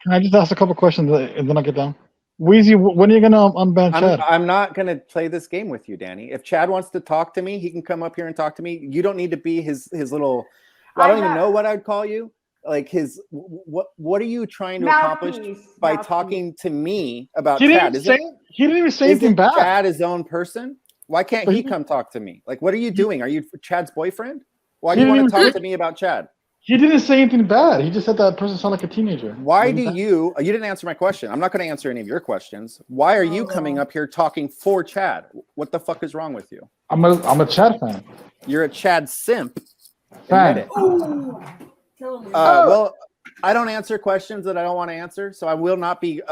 Can I just ask a couple questions and then I'll get down? Weezy, when are you gonna unban Chad? I'm not gonna play this game with you, Danny. If Chad wants to talk to me, he can come up here and talk to me. You don't need to be his little. Well, I don't even know what I'd call you. Like his what are you trying to accomplish by talking to me about Chad? He didn't even say anything bad. Chad his own person? Why can't he come talk to me? Like, what are you doing? Are you Chad's boyfriend? Why do you want to talk to me about Chad? He didn't say anything bad. He just said that person sounded like a teenager. Why do you didn't answer my question. I'm not going to answer any of your questions. Why are you coming up here talking for Chad? What the fuck is wrong with you? I'm a Chad fan. You're a Chad simp. Fan. Well, I don't answer questions that I don't want to answer, so I will not be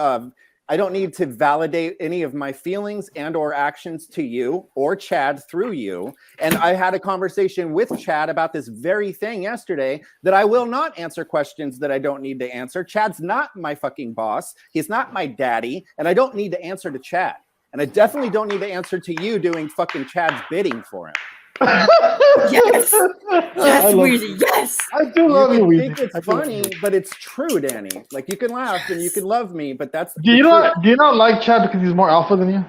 I don't need to validate any of my feelings and or actions to you or Chad through you. And I had a conversation with Chad about this very thing yesterday that I will not answer questions that I don't need to answer. Chad's not my fucking boss. He's not my daddy. And I don't need to answer to Chad. And I definitely don't need to answer to you doing fucking Chad's bidding for him. Yes, Weezy. Yes, I do love you, Weezy. I think it's funny, but it's true, Danny. Like, you can laugh and you can love me, but that's do you not like Chad because he's more alpha than you?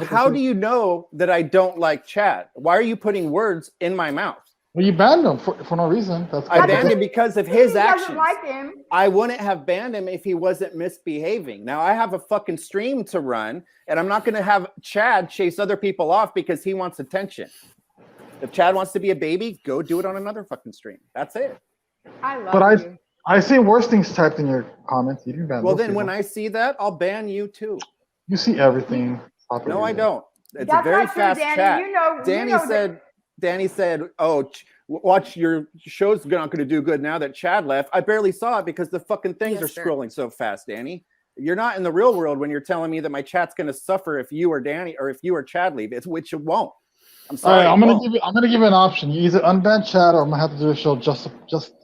How do you know that I don't like Chad? Why are you putting words in my mouth? Well, you banned him for no reason. I banned him because of his actions. Like him. I wouldn't have banned him if he wasn't misbehaving. Now I have a fucking stream to run, and I'm not going to have Chad chase other people off because he wants attention. If Chad wants to be a baby, go do it on another fucking stream. That's it. I love you. I see worse things typed in your comments. You can ban. Well, then when I see that, I'll ban you too. You see everything. No, I don't. It's a very fast chat. Danny said, "Oh, watch your show's not going to do good now that Chad left." I barely saw it because the fucking things are scrolling so fast, Danny. You're not in the real world when you're telling me that my chat's going to suffer if you or Danny or if you or Chad leave. Which it won't. I'm sorry. All right, I'm gonna give you an option. You either unban Chad or I'm gonna have to do a show just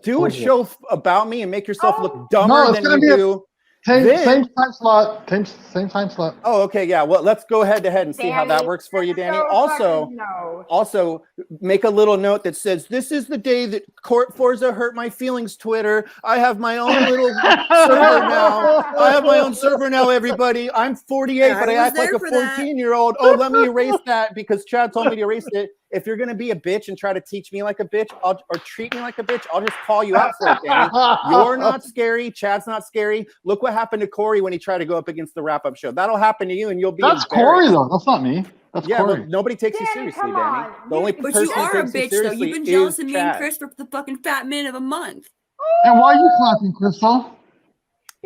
do a show about me and make yourself look dumber than you do. Same time slot. Same time slot. Oh, okay, yeah. Well, let's go head to head and see how that works for you, Danny. Also, make a little note that says, "This is the day that Court Forza hurt my feelings." Twitter. I have my own little server now. I have my own server now. Everybody, I'm 48, but I act like a 14-year-old. Oh, let me erase that because Chad told me to erase it. If you're gonna be a bitch and try to teach me like a bitch, or treat me like a bitch, I'll just call you out for it, Danny. You're not scary. Chad's not scary. Look what happened to Corey when he tried to go up against the wrap-up show. That'll happen to you, and you'll be. That's Corey, though. That's not me. That's Corey. But nobody takes you seriously, Danny. The only but person you are a bitch, though. You've been jealous of me and Chris for the fucking fat minute of a month. And why are you clapping, Crystal?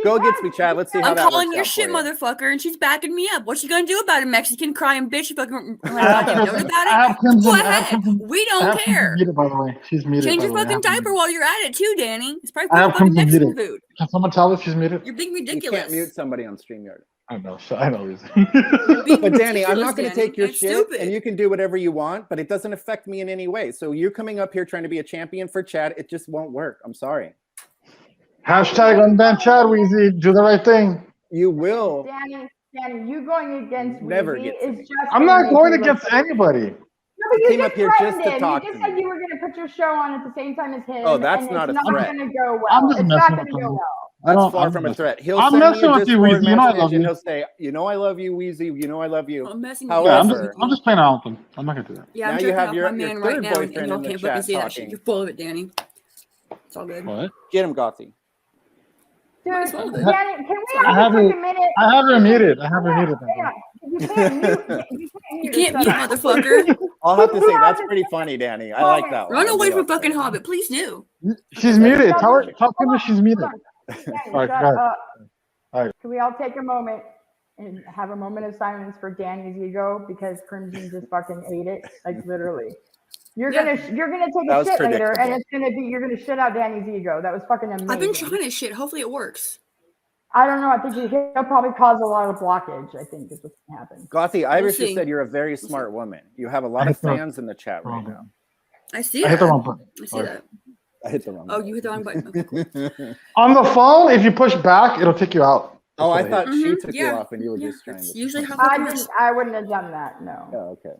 Go against me, Chad. Let's see how that works. I'm calling your shit, motherfucker, and she's backing me up. What's she gonna do about it? Mexican crying bitch. You fucking note about it. Go ahead. We don't care. Muted, by the way. She's muted. Change your fucking diaper while you're at it too, Danny. It's probably fucking Mexican food. Can someone tell us she's muted? You're being ridiculous. You can't mute somebody on StreamYard. I know. But Danny, I'm not going to take your shit, and you can do whatever you want, but it doesn't affect me in any way. So you're coming up here trying to be a champion for Chad. It just won't work. I'm sorry. Hashtag unban Chad, Weezy. Do the right thing. You will. Danny, you going against Weezy is just. I'm not going against anybody. No, but you came up here just to talk. You just said you were going to put your show on at the same time as him. Oh, that's not a threat. It's not going to go well. It's not going to go well. That's far from a threat. He'll send me a Discord message and he'll say, "You know I love you, Weezy. You know I love you." However, I'm just playing around with them. I'm not going to do that. Yeah, I'm jerking off my man right now, and y'all can't fucking see that shit. You're full of it, Danny. It's all good. What? Get him, Gothy. Dude, Danny, can we have a minute? I have her muted. You can't mute, motherfucker. I'll have to say that's pretty funny, Danny. I like that one. Run away from fucking Hobbit, please do. She's muted. Tell her she's muted. All right. Can we all take a moment and have a moment of silence for Danny's ego because Crimson just fucking ate it, like literally. You're gonna take a shit later, and it's gonna be you're gonna shit out Danny's ego. That was fucking amazing. I've been trying to shit. Hopefully it works. I don't know. I think he'll probably cause a lot of blockage. I think is what's gonna happen. Gothy, Irish just said you're a very smart woman. You have a lot of fans in the chat right now. I see that. I hit the wrong button. I see that. I hit the wrong button. Oh, you hit the wrong button. Okay, cool. On the phone, if you push back, it'll take you out. Oh, I thought she took you off and you were just trying to. Usually I wouldn't have done that. No. Oh, okay.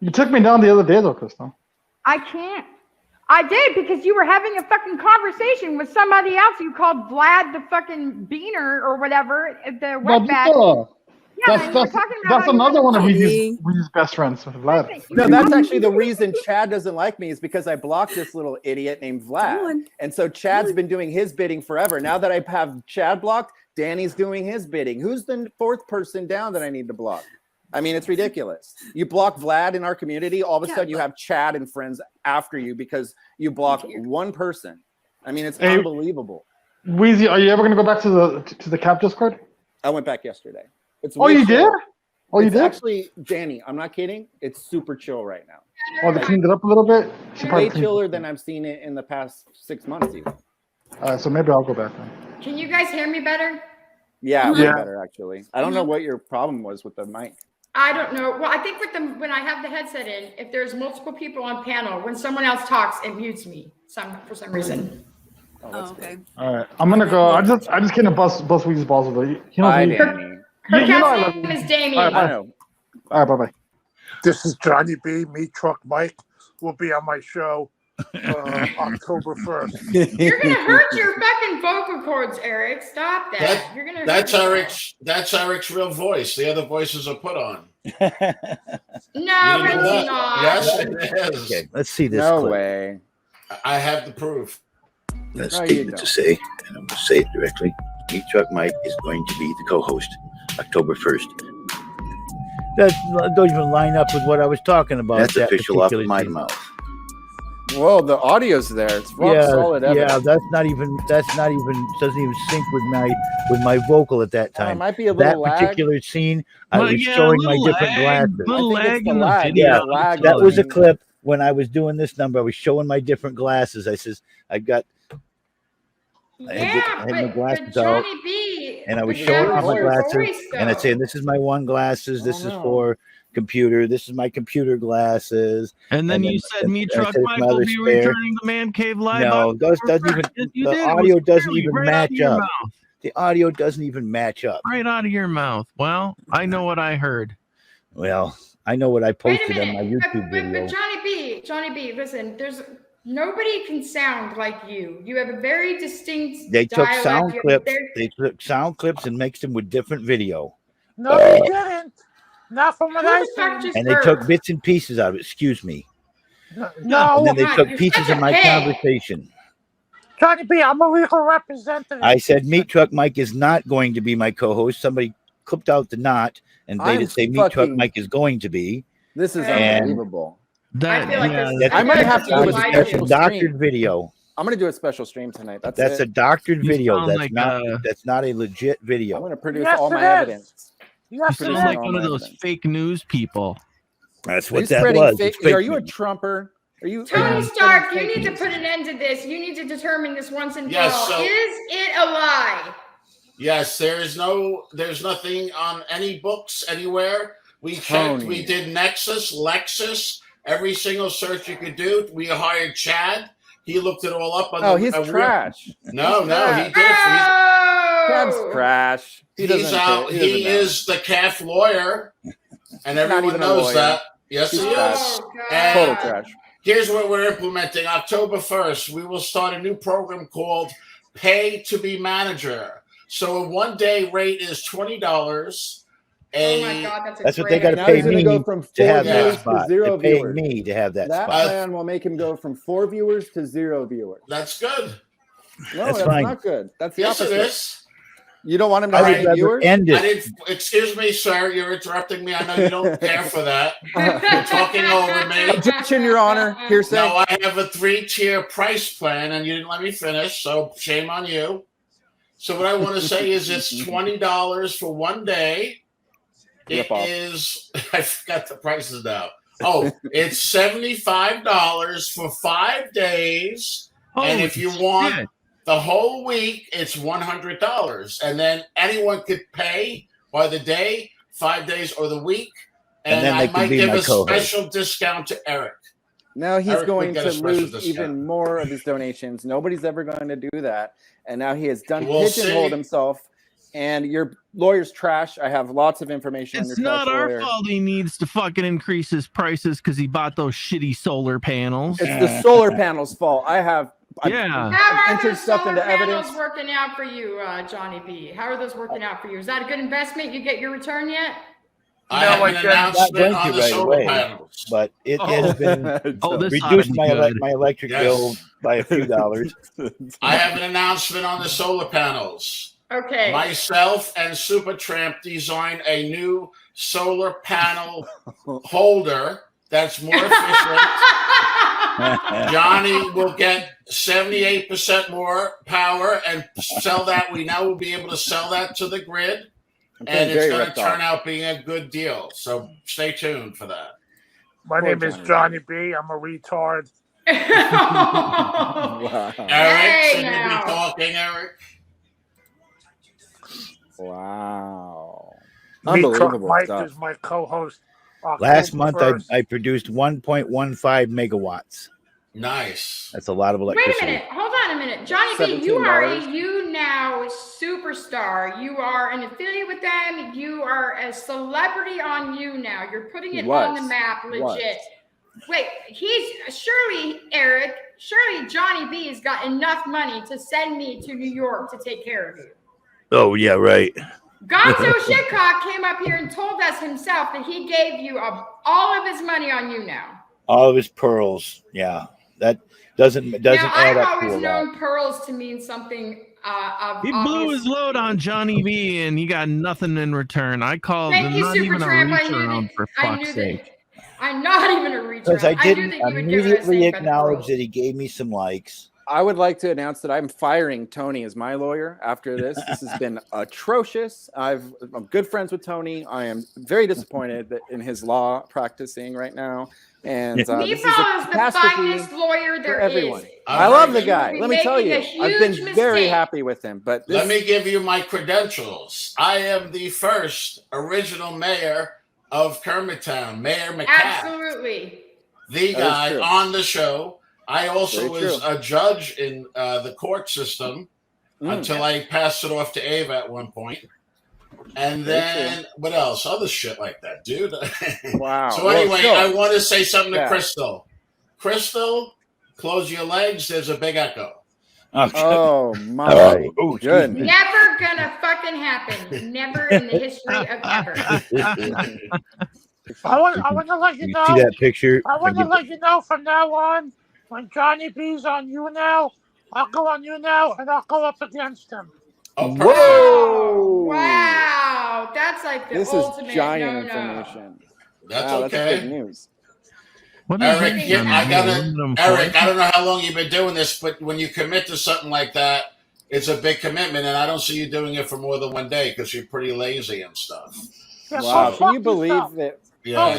You took me down the other day, though, Crystal. I can't. I did, because you were having a fucking conversation with somebody else you called Vlad the fucking Beaner or whatever, the wetback. Yeah, and you were talking about that's another one of Weezy's best friends, Vlad. No, that's actually the reason Chad doesn't like me, is because I blocked this little idiot named Vlad. And so Chad's been doing his bidding forever. Now that I have Chad blocked, Danny's doing his bidding. Who's the fourth person down that I need to block? I mean, it's ridiculous. You block Vlad in our community, all of a sudden you have Chad and friends after you because you block one person. I mean, it's unbelievable. Weezy, are you ever going to go back to the Cap Discord? I went back yesterday. It's you did? Oh, you did? Actually, Danny, I'm not kidding. It's super chill right now. Oh, they cleaned it up a little bit? Way chiller than I've seen it in the past 6 months even. So maybe I'll go back then. Can you guys hear me better? Yeah, way better actually. I don't know what your problem was with the mic. I don't know. Well, I think when I have the headset in, if there's multiple people on panel, when someone else talks, it mutes me for some reason. Oh, okay. All right, I'm gonna go. I just can't bust Weezy's balls with it. Bye, Danny. Her cat's name is Damien. I know. All right, bye-bye. This is Johnny B. Meat Truck Mike will be on my show October 1st. You're gonna hurt your fucking vocal cords, Eric. Stop that. You're gonna. That's Eric's real voice. The other voices are put on. No, it's not. Yes, it is. Okay, let's see this. No clip. way. I have the proof. A statement to say, and I'm going to say it directly. Meat Truck Mike is going to be the co-host October 1st. That don't even line up with what I was talking about. That's official off my mouth. Whoa, the audio's there. It's rock solid evidence. Yeah, that's not even doesn't even sync with my vocal at that time. It might be a little that particular lag. scene, I was showing my different glasses. Little lag in the lag. video. Yeah, that was a clip when I was doing this number. I was showing my different glasses. I says I had my glasses out, and I was showing off my glasses, and I'd say, "This is my one glasses. This is for computer. This is my computer glasses." And then you said, "Meat Truck Mike will be returning the Man Cave Live." No, those doesn't even. The audio doesn't even match up. The audio doesn't even match up. Right out of your mouth. Well, I know what I heard. Well, I know what I posted on my YouTube video. But Johnny B, listen, nobody can sound like you. You have a very distinct They took dialect. sound clips. They took sound clips and mixed them with different video. No, they didn't. Not from what I said. And they took bits and pieces out of it. Excuse me. No. And then they took pieces of my conversation. Johnny B, I'm a legal representative. I said Meat Truck Mike is not going to be my co-host. Somebody clipped out the "not" and made it say Meat Truck Mike is going to be. This is unbelievable. I might have to do a special doctored video. I'm going to do a special stream tonight. That's a doctored video. That's not a legit video. I'm going to produce all my evidence. Yes, it is like one of those fake news people. That's what that was. Are you a Trumper? Are you Tony Stark? You need to put an end to this. You need to determine this once and for all. Is it a lie? Yes, there's nothing on any books anywhere. We checked. We did Nexus, Lexus, every single search you could do. We hired Chad. He looked it all up. He's trash. No, he did. Chad's trash. He is the calf lawyer, and everyone knows that. Yes, he is. Total trash. Here's what we're implementing. October 1st, we will start a new program called Pay to Be Manager. So a one-day rate is $20. Oh my God, that's what they got to pay me to have that spot. They're paying me to have that spot. That plan will make him go from 4 viewers to 0 viewers. That's good. No, that's not good. That's the opposite. It is. You don't want him to have viewers? Excuse me, sir. You're interrupting me. I know you don't care for that. You're talking over me. Objection, Your Honor. Hearsay. No, I have a 3-tier price plan, and you didn't let me finish, so shame on you. So what I want to say is it's $20 for one day. It is, I forgot the prices now. Oh, it's $75 for 5 days. And if you want the whole week, it's $100. And then anyone could pay by the day, 5 days, or the week. And then I might give a special discount to Eric. Now he's going to lose even more of his donations. Nobody's ever going to do that. And now he has pigeonholed himself And your lawyer's trash. I have lots of information on your It's not trash our lawyer. fault he needs to fucking increase his prices because he bought those shitty solar panels. It's the solar panels' fault. I've How are those solar panels working out for you, Johnny B? How are those working out for you? Is that a good investment? You get your return yet? I have an announcement on the solar panels. But it has been reduced my electric bill by a few dollars. I have an announcement on the solar panels. Okay. Myself and Supertramp designed a new solar panel holder that's more efficient. Johnny will get 78% more power and sell that. We now will be able to sell that to the grid. And it's going to turn out being a good deal. So stay tuned for that. My name is Johnny B. I'm a retard. Wow. Eric, should you be talking, Eric? Wow. Me Truck Mike is my co-host. Last month, I produced 1.15 megawatts. Nice. That's a lot of electricity. Wait a minute. Hold on a minute. Johnny B, you are a YouNow superstar. You are an affiliate with them. You are a celebrity on YouNow. You're putting it on the map, legit. Wait, surely Johnny B has got enough money to send me to New York to take care of you. Oh, yeah, right. Gonzo Shitcock came up here and told us himself that he gave you all of his money on YouNow. All of his pearls. Yeah. That doesn't add up. I've always known pearls to mean something. He blew his load on Johnny B, and he got nothing in return. I called him not even a reach around, for fuck's sake. I'm not even a reach around. Because I didn't immediately acknowledge that he gave me some likes. I would like to announce that I'm firing Tony as my lawyer after this. This has been atrocious. I'm good friends with Tony. I am very disappointed that in his law practicing right now. And Meatball is the finest lawyer there is. I love the guy. Let me tell you, I've been very happy with him. But let me give you my credentials. I am the first original mayor of Kermitown, Mayor McCabe. Absolutely. The guy on the show. I also was a judge in the court system until I passed it off to Ava at one point. And then what else? Other shit like that, dude. Wow. So anyway, I want to say something to Crystal. Crystal, close your legs. There's a big echo. Oh my goodness. Never gonna fucking happen. Never in the history of ever. I want to let you know. See that picture? I want to let you know from now on, when Johnny B's on YouNow, I'll go on YouNow and I'll go up against him. Oh, whoa! Wow, that's like the ultimate. This is giant information. That's okay. That's good news. Eric, I don't know how long you've been doing this, but when you commit to something like that, it's a big commitment, and I don't see you doing it for more than one day because you're pretty lazy and stuff. Yeah, wow, can you believe that? Yeah,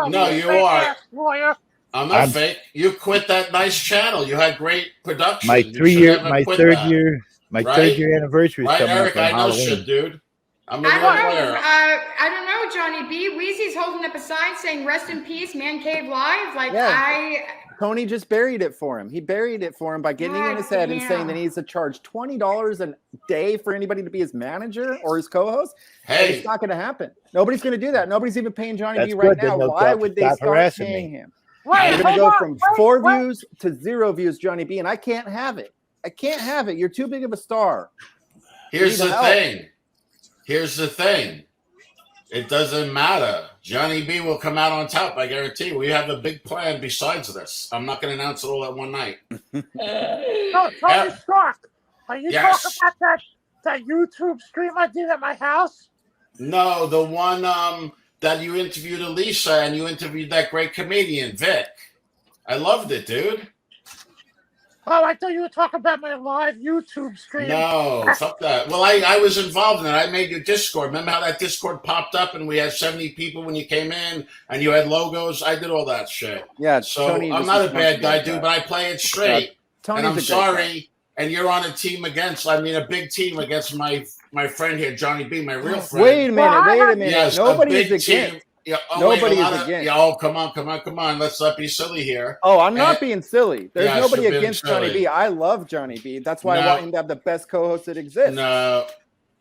no, you are. Lawyer. I'm not fake. You quit that nice channel. You had great production. My third year anniversary is coming Eric, up. I know shit, dude. I don't know, Johnny B. Weezy's holding up a sign saying "Rest in peace, Man Cave Live." Tony just buried it for him. He buried it for him by getting in his head and saying that he needs to charge $20 a day for anybody to be his manager or his co-host. Hey, it's not going to happen. Nobody's going to do that. Nobody's even paying Johnny B right now. Why would they start paying him? We're going to go from 4 views to 0 views, Johnny B, and I can't have it. I can't have it. You're too big of a star. Here's the thing. It doesn't matter. Johnny B will come out on top, I guarantee. We have a big plan besides this. I'm not going to announce it all at one night. Tony Stark, are you talking about that YouTube stream I did at my house? No, the one that you interviewed Elisa and you interviewed that great comedian, Vic. I loved it, dude. Oh, I thought you were talking about my live YouTube stream. No, fuck that. Well, I was involved in it. I made your Discord. Remember how that Discord popped up and we had 70 people when you came in and you had logos? I did all that shit. Yeah, so I'm not a bad guy, dude, but I play it straight. And I'm sorry. And you're on a team a big team against my friend here, Johnny B, my real friend. Wait a minute. Yes, nobody's against. Yeah, nobody's against. Yeah, oh, come on. Let's not be silly here. Oh, I'm not being silly. There's nobody against Johnny B. I love Johnny B. That's why I want him to have the best co-host that exists.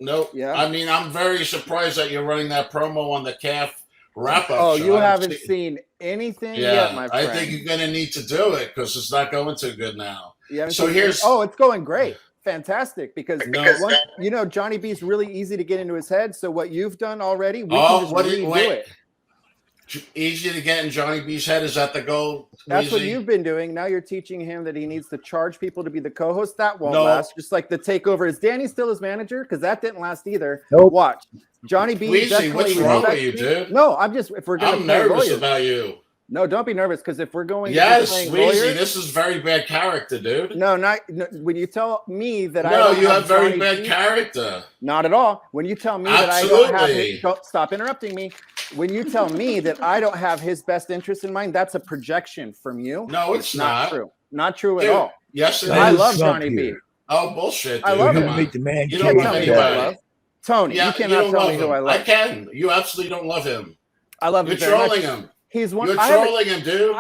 Nope. Yeah. I mean, I'm very surprised that you're running that promo on the calf wrap-up. Oh, show. you haven't seen anything yet, my friend. I think you're going to need to do it because it's not going too good now. So it's going great. Fantastic. Because Johnny B's really easy to get into his head. So what you've done already, we can just redo it. Easy to get in Johnny B's head. Is that the goal? That's what you've been doing. Now you're teaching him that he needs to charge people to be the co-host. That won't last. Just like the takeover. Is Danny still his manager? Because that didn't last either. Nope. Watch. Johnny B. Weezy, what's wrong with you, dude? No, I'm nervous about you. No, don't be nervous because if we're going Weezy, this is very bad character, dude. No, when you tell me that you have very bad character. Not at all. When you tell me that I don't have don't stop interrupting me. When you tell me that I don't have his best interest in mind, that's a projection from you. No, it's not true. Not true at all. Yes, it is. I love Johnny B. Oh, bullshit, dude. I love him. You don't love anybody. Tony, you cannot tell me who I love. I can. You absolutely don't love him. I love him. You're trolling him. He's one. You're trolling him, dude.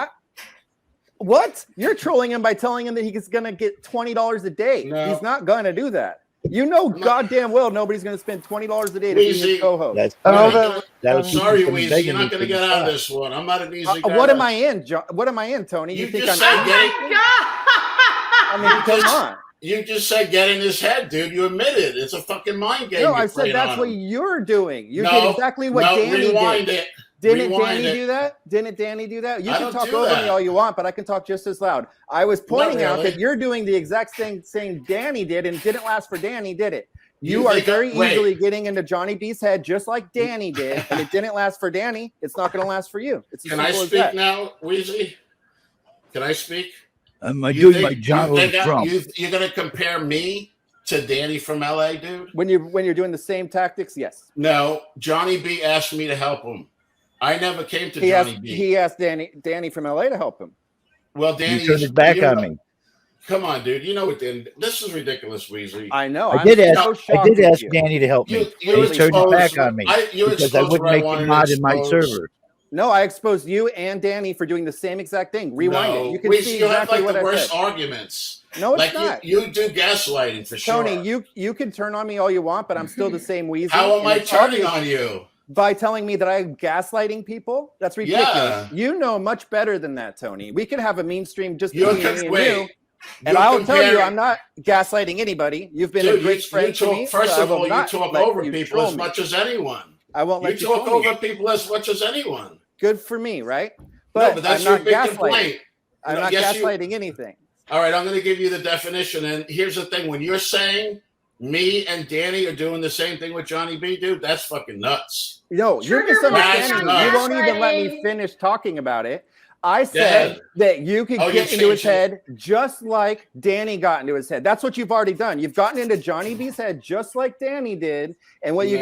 What? You're trolling him by telling him that he's going to get $20 a day. No. He's not going to do that. You know goddamn well nobody's going to spend $20 a day to be his co-host. Sorry, Weezy. You're not going to get out of this one. I'm not an easy guy. What am I in, What am I in, Tony? You think just I'm said I mean, come on. You just said get in his head, dude. You admitted it's a fucking mind game. No, I said that's what you're doing. You did exactly what Danny rewind did. It. Didn't Danny do that? Didn't Danny do that? You can talk over me all you want, but I can talk just as loud. I was pointing out that you're doing the exact same thing Danny did, and it didn't last for Danny, did it? You are very easily getting into Johnny B's head just like Danny did, and it didn't last for Danny. It's not going to last for you. It's Can I speak now, Weezy? Can I speak? Am I doing my John Trump? You're going to compare me to Danny from LA, dude? When you're doing the same tactics, yes. No, Johnny B asked me to help him. I never came to Johnny B. He asked Danny from LA to help him. Well, Danny turned his back on me. Come on, dude. You know what? This is ridiculous, Weezy. I know. I did ask Danny to help me. He turned his back on me because I wouldn't make him mod in my server. No, I exposed you and Danny for doing the same exact thing. Rewind it. You can see you exactly have what the I worst said. Arguments. No, it's not. You do gaslighting for sure. Tony, you can turn on me all you want, but I'm still the same Weezy. How am I turning on you? By telling me that I'm gaslighting people? That's ridiculous. Yeah. You know much better than that, Tony. We can have a mean stream just between me and you. And I'll tell you, I'm not gaslighting anybody. You've been a great friend to me. First of all, you talk over people as much as anyone. I won't let you talk over people as much as anyone. Good for me, right? But that's I'm your not big gaslighting. Complaint. I'm not gaslighting anything. All right, I'm going to give you the definition. And here's the thing. When you're saying me and Danny are doing the same thing with Johnny B, dude, that's fucking nuts. No, you're misunderstanding me. You won't even let me finish talking about it. I said that you could get into his head just like Danny got into his head. That's what you've already done. You've gotten into Johnny B's head just like Danny did. And what you're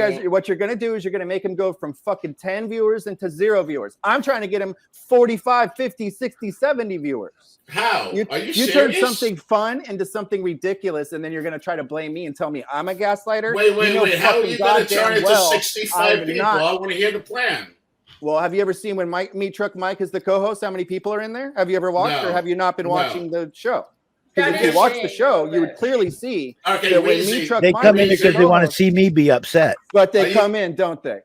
going to do is you're going to make him go from fucking 10 viewers into 0 viewers. I'm trying to get him 45, 50, 60, 70 viewers. How? Are you serious? Turn something fun into something ridiculous, and then you're going to try to blame me and tell me I'm a gaslighter? Wait. How are you going to turn it to 65 people? I want to hear the plan. Well, have you ever seen when Meat Truck Mike is the co-host, how many people are in there? Have you ever watched or have you not been watching the show? Because if you watch the show, you would clearly see that when Meat Truck Mike... They come in because they want to see me be upset. But they come in, don't they?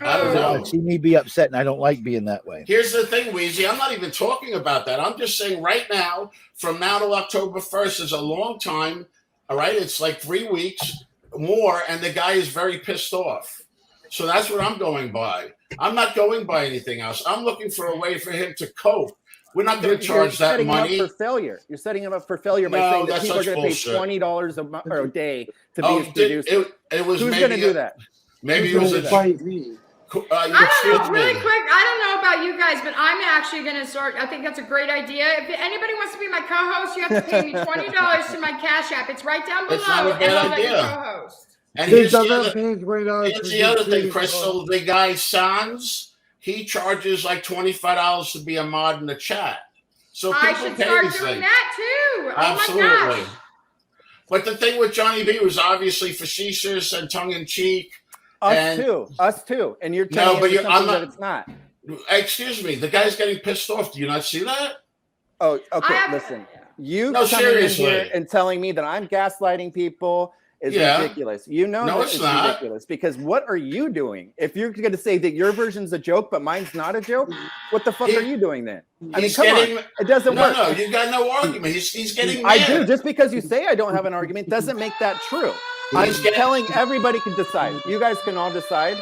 I don't know. They want to see me be upset, and I don't like being that way. Here's the thing, Weezy. I'm not even talking about that. I'm just saying right now, from now to October 1st is a long time. All right? It's like 3 weeks more, and the guy is very pissed off. So that's what I'm going by. I'm not going by anything else. I'm looking for a way for him to cope. We're not going to charge that money. Him up for failure. You're setting him up for failure by saying that people are going to pay $20 a day to be his producer. Who's going to do that? Maybe it was a really quick. I don't know about you guys, but I'm actually going to start. I think that's a great idea. If anybody wants to be my co-host, you have to pay me $20 to my Cash App. It's right down below. It's not a bad idea. Co-host. And here's the other thing, Crystal. The guy Sans, he charges like $25 to be a mod in the chat. So people I should start doing that too. Absolutely. Oh my gosh. But the thing with Johnny B was obviously facetious and tongue in cheek. Us too. And you're telling me something that it's not. Excuse me. The guy's getting pissed off. Do you not see that? Oh, okay. Listen. You coming in here and telling me that I'm gaslighting people is ridiculous. You know that it's ridiculous because what are you doing? If you're going to say that your version's a joke but mine's not a joke, what the fuck are you doing then? I mean, come on. It doesn't work. No, you got no argument. He's getting mad. I do. Just because you say I don't have an argument doesn't make that true. I'm telling everybody can decide. You guys can all decide.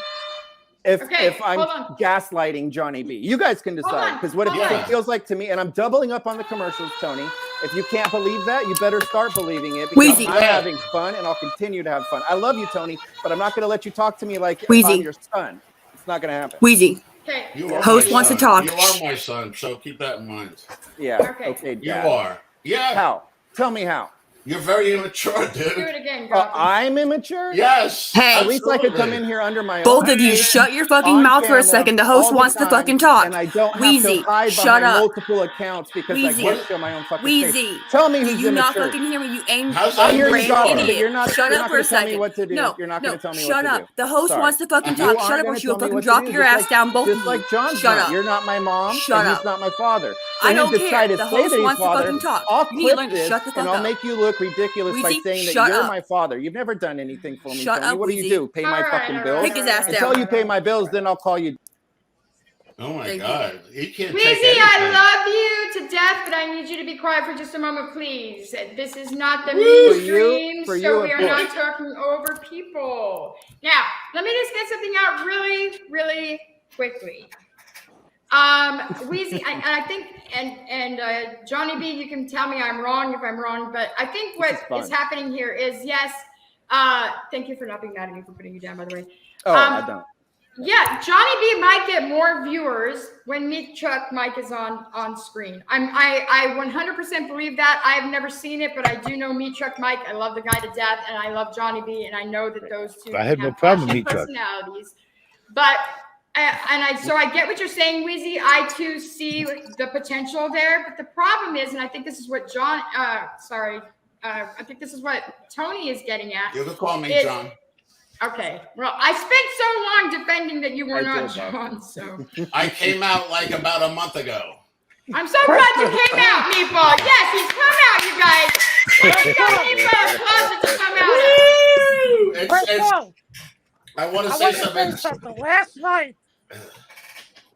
If I'm gaslighting Johnny B, you guys can decide because what it feels like to me, and I'm doubling up on the commercials, Tony. If you can't believe that, you better start believing it because I'm having fun and I'll continue to have fun. I love you, Tony, but I'm not going to let you talk to me like I'm your son. It's not going to happen. Weezy. Okay. Host wants to talk. You are my son, so keep that in mind. Yeah. Okay. You are. Yeah. How? Tell me how. You're very immature, dude. Do it again, I'm immature? Yes. Hey. At least I could come in here under my own. Both of you shut your fucking mouth for a second. The host wants to fucking talk. And I don't have Weezy, to hide shut behind up. multiple accounts because I can't show my own fucking Weezy. face. Tell me who's Do you not immature. fucking hear me, you angry I hear you talking, but you're not shut up for a tell me second. what to do. No, you're not going to tell me what shut to up. do. The host wants to fucking talk. Shut up or she'll fucking drop your ass down, both of you. Just like John's Shut not. up. You're not my mom. Shut up. He's not my father. I don't to try care. to The say host that he's wants to father, fucking talk. I'll You need to clip learn to this shut the fuck and I'll up. make you look ridiculous by Weezy, saying that shut you're up. my father. You've never done anything for me, Shut Tony. up, What do you Weezy. do? Pay my fucking bills? Take his ass down. Until you pay my bills, then I'll call you. Oh my God. He can't Weezy, take anything. I love you to death, but I need you to be quiet for just a moment, please. This is not the mainstream, so we are not talking over people. Now, let me just get something out really, really quickly. Weezy, I think, and Johnny B, you can tell me I'm wrong if I'm wrong, but I think what is happening here is, yes, thank you for not being mad at me for putting you down, by the way. I don't. Yeah, Johnny B might get more viewers when Meat Truck Mike is on screen. I 100% believe that. I've never seen it, but I do know Meat Truck Mike. I love the guy to death, and I love Johnny B, and I know that those two I have no problem with Meat Truck. Personalities. But so I get what you're saying, Weezy. I too see the potential there, but the problem is, and I think this is what I think this is what Tony is getting at. You can call me John. Okay. Well, I spent so long defending that you were not John, so. I came out like about a month ago. I'm so glad you came out, Meatball. Yes, he's come out, you guys. Let's go, Meatball's closet to come out. I want to I say want to something. say something. Last night,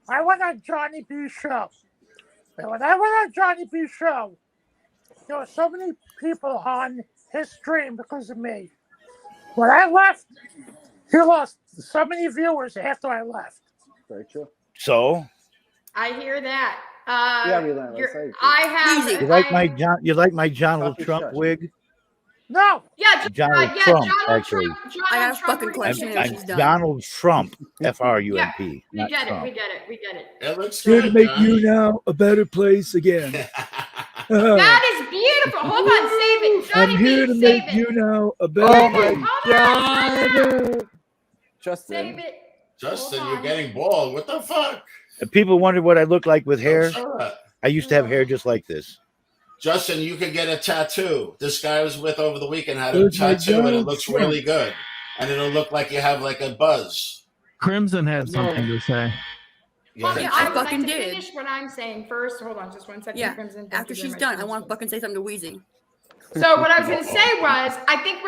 I went on Johnny B's show. And when I went on Johnny B's show, there were so many people on his stream because of me. When I left, he lost so many viewers after I left. Very true. So? I hear that. I have. You like my John? You like my Donald Trump wig? No. Yeah, Donald Trump, actually. I got a fucking question. I'm Donald Trump, F-R-U-M-P. We get it. We get it. We get it. It looks Here good, to make John. you now a better place again. That is beautiful. Hold on, save it. Johnny I'm here B, to save make it. you now a better place. Justin. Save it. Justin, you're getting bald. What the fuck? And people wonder what I look like with hair. Shut I used to have hair just like this. Justin, you could get a tattoo. This guy I was with over the weekend had a Where's my tattoo, and it Donald looks Trump? really good. And it'll look like you have like a buzz. Crimson had something to say. Well, Yeah, I I would like fucking to did. finish what I'm saying first. Hold on, just 1 second. Yeah, Crimson, thank after you very she's much, done, I Crimson. want to fucking say something to Weezy. So what I was going to say was, I think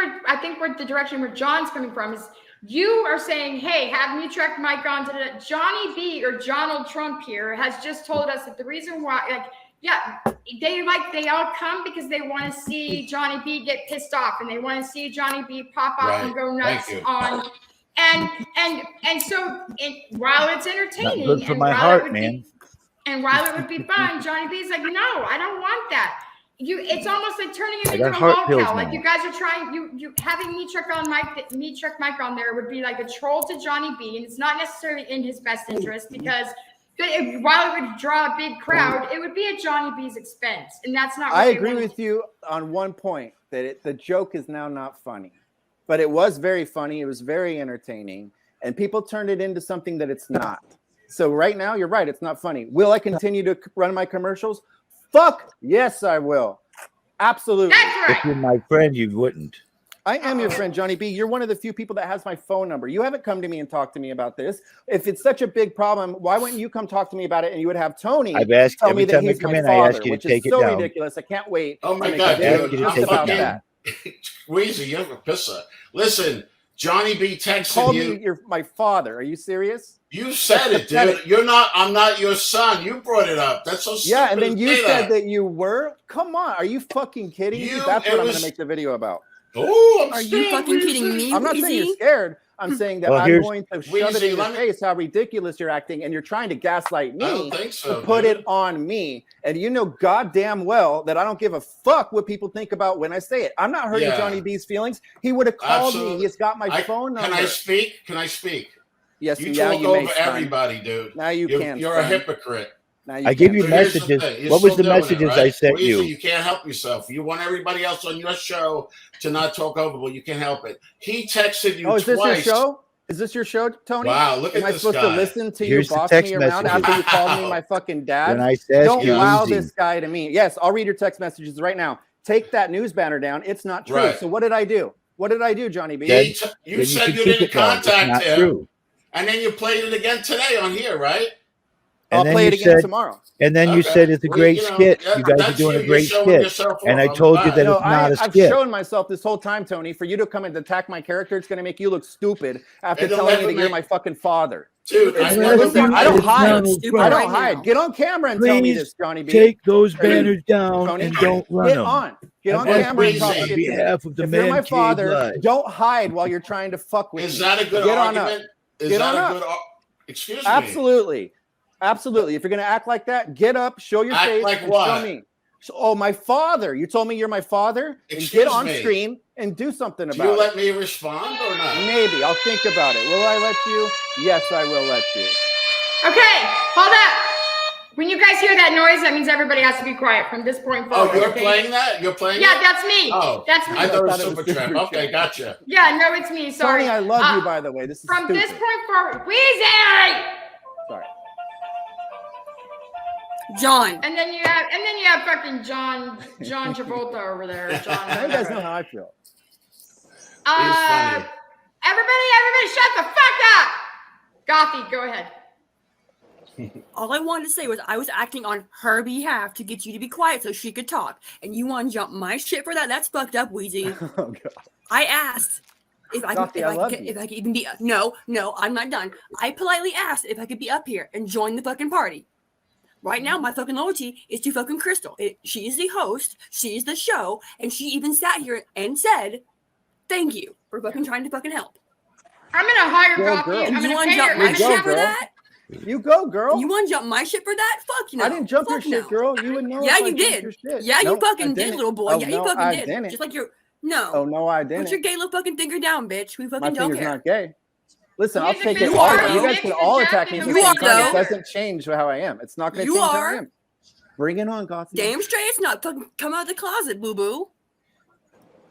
where the direction where John's coming from is you are saying, hey, have me track Mike on to the Johnny B or Donald Trump here has just told us that the reason why, they all come because they want to see Johnny B get pissed off and they want to see Johnny B pop off and go nuts on. And so while it's entertaining, Not good for and my while heart, it would man. be, and while it would be fun, Johnny B's like, no, I don't want that. It's almost like turning it into a lolcow. Like you guys are trying, you having Meat Truck Mike on there would be like a troll to Johnny B, and it's not necessarily in his best interest because while it would draw a big crowd, it would be at Johnny B's expense, and that's not. What I agree with you on one point that the joke is now not funny, but it was very funny. It was very entertaining, and people turned it into something that it's not. So right now, you're right. It's not funny. Will I continue to run my commercials? Fuck yes, I will. Absolutely. That's right. If you're my friend, you wouldn't. I am your friend, Johnny B. You're one of the few people that has my phone number. You haven't come to me and talked to me about this. If it's such a big problem, why wouldn't you come talk to me about it? And you would have Tony I've asked tell every me that time I he's come my in, father, I ask you to which take is it so down. ridiculous. I can't wait. Oh my to God, make a video dude! just about that. Weezy, you're a pisser. Listen, Johnny B texted called you. Me my father. Are you serious? You said it, dude. I'm not your son. You brought it up. That's so stupid. Yeah, and then you said that you were. Come on, are you fucking kidding me? That's what I'm going to make the video about. Oh, are you fucking kidding me? I'm not saying you're scared. I'm saying that I'm going to shove it in your face how ridiculous you're acting, and you're trying to gaslight me. I don't think so, to put it on me. And you know goddamn well that I don't give a fuck what people think about when I say it. I'm not hurting Johnny B's feelings. He would have called me. He's got my phone number. Can I speak? Can I speak? Yes, you talk over everybody, dude. Now you're a hypocrite. I give you messages. What was the messages I sent you? You can't help yourself. You want everybody else on your show to not talk over, but you can't help it. He texted you twice. Is this your show? Is this your show, Tony? Wow, look at this guy. Am I supposed to listen to you boss me around after you called me my fucking dad? Don't wow this guy to me. Yes, I'll read your text messages right now. Take that news banner down. It's not true. Right. So what did I do? What did I do, Johnny B? You said you didn't contact him. And then you played it again today on here, right? I'll play it again tomorrow. And then you said it's a great skit. You guys are doing a great skit. And I told you that it's not a skit. I've shown myself this whole time, Tony. For you to come and attack my character, it's going to make you look stupid after telling me that you're my fucking father. Dude, I don't hide. I don't hide. Get on camera and tell me this, Johnny B. Take those banners down and don't run them. Get on camera and talk shit behalf of the man. If you're my father, don't hide while you're trying to fuck with me. Is that a good argument? Is that a good? Excuse me. Absolutely. If you're gonna act like that, get up, show your face, like and what? show me. So, my father. You told me you're my father. And get on screen and do something about it. Do you let me respond or not? Maybe. I'll think about it. Will I let you? Yes, I will let you. Okay, hold up. When you guys hear that noise, that means everybody has to be quiet from this point forward. Oh, you're playing that? You're playing Yeah, that's me. Oh, that's me. I thought it was Supertramp. Okay, gotcha. Yeah, no, it's me. Sorry. Tony, I love you, by the way. This is from stupid. this point forward. Weezy! Sorry. John. And then you have fucking John Travolta over there. John. Now you guys know how I feel. Everybody, shut the fuck up. Gothy, go ahead. All I wanted to say was I was acting on her behalf to get you to be quiet so she could talk. And you want to jump my shit for that? That's fucked up, Weezy. Oh, God. I asked if I could even be... No, I'm not done. I politely asked if I could be up here and join the fucking party. Right now, my fucking loyalty is to fucking Crystal. She is the host. She is the show. And she even sat here and said, thank you for fucking trying to fucking help. I'm going to hire Gothy. And you want to jump my shit for that? You go, girl. You want to jump my shit for that? Fuck you. I didn't jump your shit, girl. You would know. Yeah, you did. Yeah, you fucking did, little boy. Yeah, you fucking did. Didn't. Just like you're... No. Oh, no, I didn't. Put your gay little fucking finger down, bitch. We fucking my don't care. My finger's not gay. Listen, I'll take it you all. are, You guys can all attack me. You are, though. It doesn't change how I am. It's not going to change how I am. Bring it on, Gothy. Damn straight, it's not. Come out of the closet, boo-boo.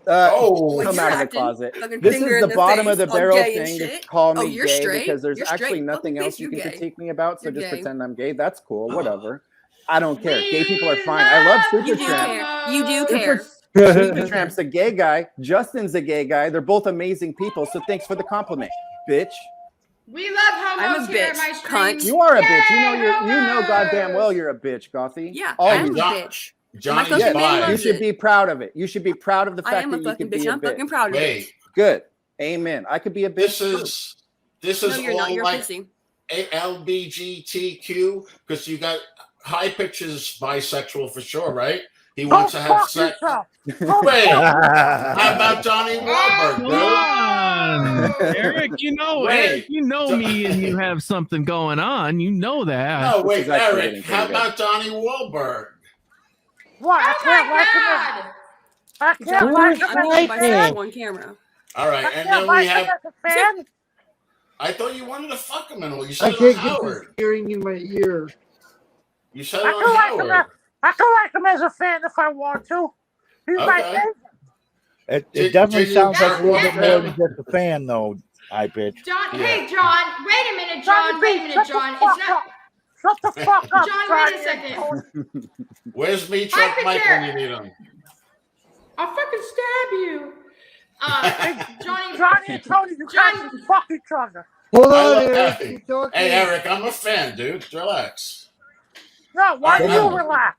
Come out of the closet. This is the bottom of the barrel thing to call me gay straight. because there's actually nothing else you can critique me about. So just pretend I'm gay. That's cool. Whatever. I don't care. Gay people are fine. I love Supertramp. You do care. Supertramp's a gay guy. Justin's a gay guy. They're both amazing people. So thanks for the compliment, bitch. We love homos here at my stream. You are a bitch. You know goddamn well you're a bitch, Gothy. Yeah, I'm a bitch. Johnny, you should be proud of it. You should be proud of the fact that you can be a bitch. I'm fucking proud of it. Good. Amen. I could be a bitch. This is all like LBGTQ because you got high pitches bisexual for sure, right? He wants to have sex. Wait, how about Johnny Wahlberg, dude? Eric, Eric, you know me and you have something going on. You know that. No, wait, Eric, how about Johnny Wahlberg? What? I can't like him. On camera. All right, and then we have. I thought you wanted to fuck him and all. You said I can't it on get Howard. this hearing in my ear. You said it on Howard. I can like him as a fan if I want to. He's my favorite. It definitely sounds like a little bit more than just a fan, though. High pitch. John, hey, John, wait a minute, John. It's not. Shut the fuck up, John, wait a second. Where's me, Chuck Mike, when you need him? I'll fucking stab you. Johnny and Tony, you guys can fuck each other. Hold on, Eric. Hey, Eric, I'm a fan, dude. Relax. No, why do you relax?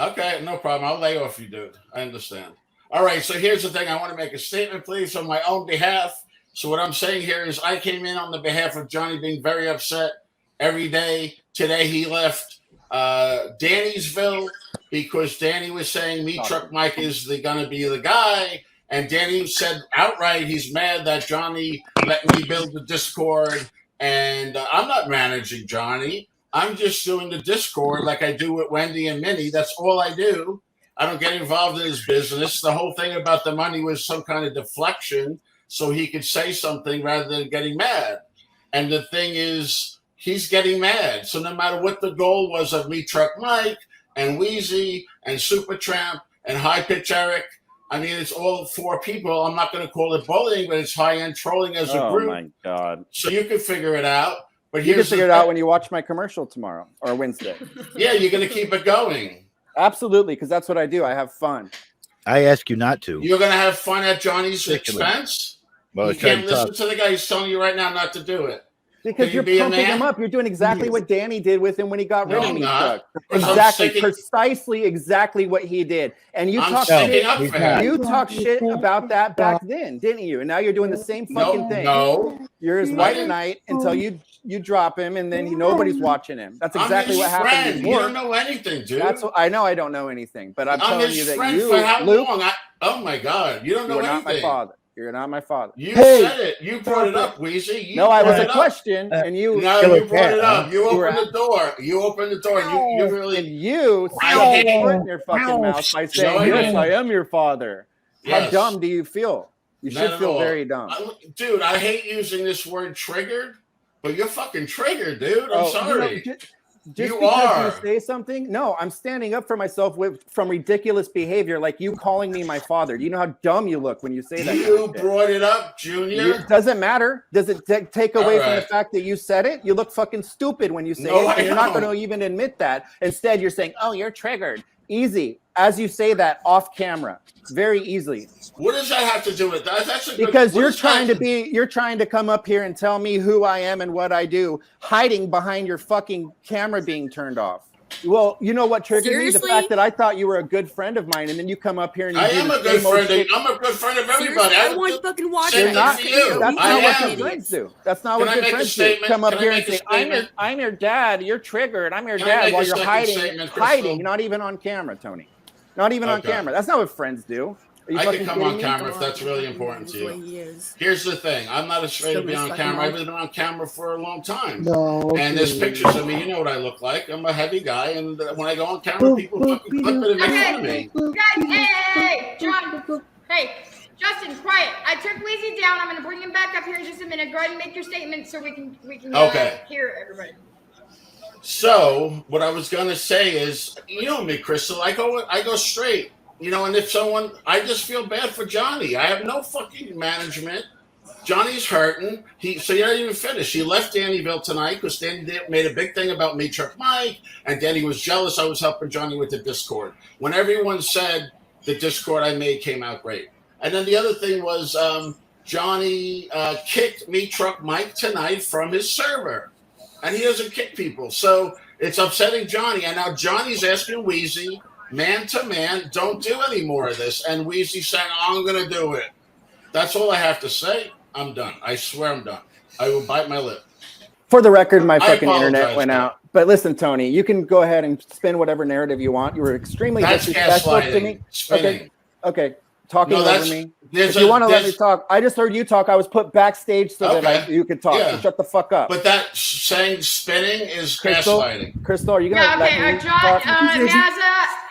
Okay, no problem. I'll lay off you, dude. I understand. All right, so here's the thing. I want to make a statement, please, on my own behalf. So what I'm saying here is I came in on the behalf of Johnny being very upset every day. Today he left Danny'sville because Danny was saying Me Truck Mike is going to be the guy. And Danny said outright he's mad that Johnny let me build the Discord. And I'm not managing Johnny. I'm just doing the Discord like I do with Wendy and Minnie. That's all I do. I don't get involved in his business. The whole thing about the money was some kind of deflection so he could say something rather than getting mad. And the thing is, he's getting mad. So no matter what the goal was of Me Truck Mike and Weezy and Supertramp and High Pitch Eric, I mean, it's all 4 people. I'm not going to call it bullying, but it's high-end trolling as a group. Oh, my God. So you can figure it out. But you can figure it out when you watch my commercial tomorrow or Wednesday. Yeah, you're going to keep it going. Absolutely, because that's what I do. I have fun. I ask you not to. You're going to have fun at Johnny's expense? Well, you can't listen to the guy who's telling you right now not to do it. Because you're pumping him up. You're doing exactly what Danny did with him when he got rid of Me Truck. Exactly, precisely exactly what he did. And you talked shit about that back then, didn't you? And now you're doing the same fucking thing. No. You're his white knight until you drop him, and then nobody's watching him. That's exactly what happened before. You don't know anything, dude. I know I don't know anything, but I'm telling you that you, for how Luke, long? Oh my God, you don't know anything. You're not my father. You're not my father. You said it. You brought it up, Weezy. No, I was a question, and you. No, you brought it up. You opened the door. You opened the door. You really. And you stuck your foot in your fucking mouth by saying, "Yes, I am your father." How dumb do you feel? You should feel very dumb. Dude, I hate using this word triggered, but you're fucking triggered, dude. I'm sorry. Just because you say something? No, I'm standing up for myself from ridiculous behavior, like you calling me my father. Do you know how dumb you look when you say that? You brought it up, Junior. It doesn't matter. Does it take away from the fact that you said it? You look fucking stupid when you say it. And you're not going to even admit that. Instead, you're saying, "Oh, you're triggered." Easy. As you say that off camera, very easily. What does that have to do with that? That's a good, because you're trying to come up here and tell me who I am and what I do, hiding behind your fucking camera being turned off. Well, you know what triggered me? The fact that I thought you were a good friend of mine, and then you come up here and I am a good friend. I'm a good friend of everybody. I want to fucking watch it. That's not what good friends do. That's not what good friends do. Come up here and say, "I'm your dad. You're triggered. I'm your dad," while you're hiding, not even on camera, Tony. Not even on camera. That's not what friends do. I can come on camera if that's really important to you. Here's the thing. I'm not afraid to be on camera. I've been on camera for a long time. No, and there's pictures of me. You know what I look like. I'm a heavy guy. And when I go on camera, people fucking clip it and make fun of me. Hey, John. Hey, Justin, quiet. I took Weezy down. I'm going to bring him back up here in just a minute. Go ahead and make your statement so we can hear everybody. So what I was going to say is, you know me, Crystal. I go straight. You know, and if someone, I just feel bad for Johnny. I have no fucking management. Johnny's hurting. So you're not even finished. He left Dannyville tonight because Danny made a big thing about Me Truck Mike, and Danny was jealous I was helping Johnny with the Discord. When everyone said the Discord I made came out great. And then the other thing was Johnny kicked Me Truck Mike tonight from his server. And he doesn't kick people. So it's upsetting Johnny. And now Johnny's asking Weezy, man to man, don't do any more of this. And Weezy saying, I'm going to do it. That's all I have to say. I'm done. I swear I'm done. I will bite my lip. For the record, my fucking internet went out. But listen, Tony, you can go ahead and spin whatever narrative you want. You were extremely disrespectful to me. Spinning. Okay. Talking over me. If you want to let me talk, I just heard you talk. I was put backstage so that you could talk. So shut the fuck up. But that saying spinning is gaslighting. Crystal, are you gonna let me talk? Mazza,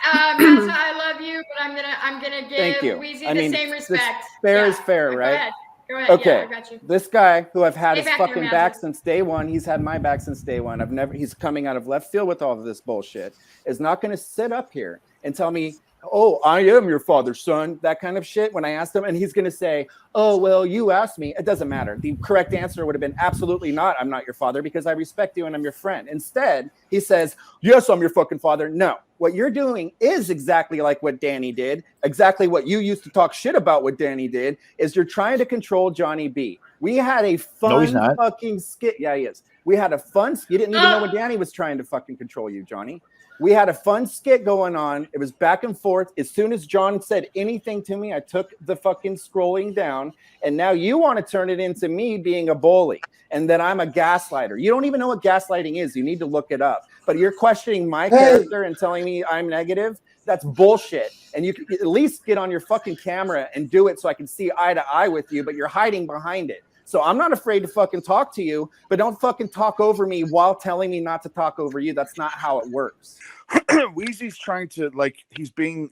I love you, but I'm gonna give Weezy the same respect. Fair is fair, right? Go ahead. Okay. Yeah, I got you. This guy who I've had his fucking back since day one, he's had my back since day one. He's coming out of left field with all of this bullshit, is not gonna sit up here and tell me, oh, I am your father's son, that kind of shit when I asked him. And he's going to say, oh, well, you asked me. It doesn't matter. The correct answer would have been absolutely not. I'm not your father because I respect you and I'm your friend. Instead, he says, yes, I'm your fucking father. No, what you're doing is exactly like what Danny did. Exactly what you used to talk shit about what Danny did is you're trying to control Johnny B. We had a fun fucking skit. Yeah, he is. We had a fun, you didn't even know when Danny was trying to fucking control you, Johnny. We had a fun skit going on. It was back and forth. As soon as John said anything to me, I took the fucking scrolling down. And now you want to turn it into me being a bully and that I'm a gaslighter. You don't even know what gaslighting is. You need to look it up. But you're questioning my character and telling me I'm negative. That's bullshit. And you can at least get on your fucking camera and do it so I can see eye to eye with you, but you're hiding behind it. So I'm not afraid to fucking talk to you, but don't fucking talk over me while telling me not to talk over you. That's not how it works. Weezy's trying to, like, he's being,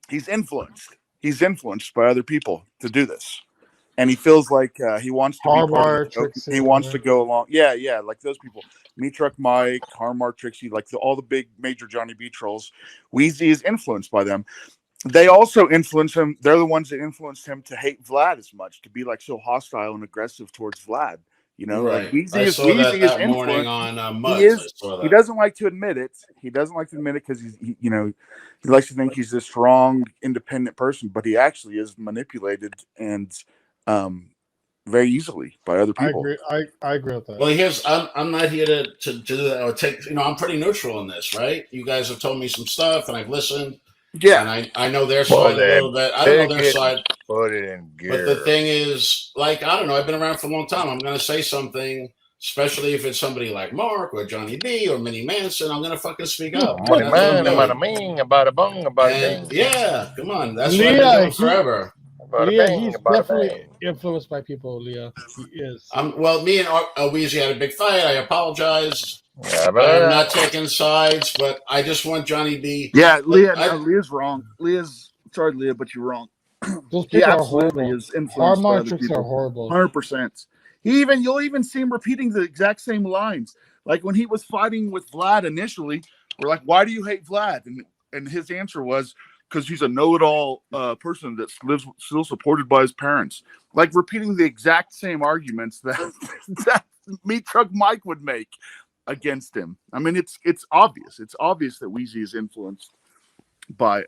he's influenced. He's influenced by other people to do this. And he feels like he wants to be part of it. He wants to go along. Yeah, like those people. Me Truck Mike, Harmar, Trixie, like all the big major Johnny B trolls. Weezy is influenced by them. They also influence him. They're the ones that influenced him to hate Vlad as much, to be like so hostile and aggressive towards Vlad. You know, right. Like Weezy I is saw Weezy that is morning on Mudds. He doesn't like to admit it. He doesn't like to admit it because he likes to think he's this strong, independent person, but he actually is manipulated and very easily by other people. I agree with that. Well, I'm not here to do that or take. I'm pretty neutral in this, right? You guys have told me some stuff, and I've listened. Yeah, and I know their side a little bit. I don't know their side. Put it in gear. But the thing is, like, I don't know. I've been around for a long time. I'm going to say something, especially if it's somebody like Mark or Johnny B or Minnie Manson. I'm going to fucking speak up. Money man, about a ming, about a bung, about a bing. Yeah, come on. That's what I've been doing forever. Leah, he's definitely influenced by people, Leah. He is. Well, me and Weezy had a big fight. I apologize. I'm not taking sides, but I just want Johnny B. Yeah, Leah, Leah's wrong. Sorry, Leah, but you're wrong. Those He people are absolutely horrible. is influenced by other Tricks people. are horrible. 100%. You'll even see him repeating the exact same lines. Like when he was fighting with Vlad initially, we're like, "Why do you hate Vlad?" And his answer was, because he's a know-it-all person that lives still supported by his parents. Like repeating the exact same arguments that Meat Truck Mike would make against him. I mean, it's obvious. It's obvious that Weezy is influenced by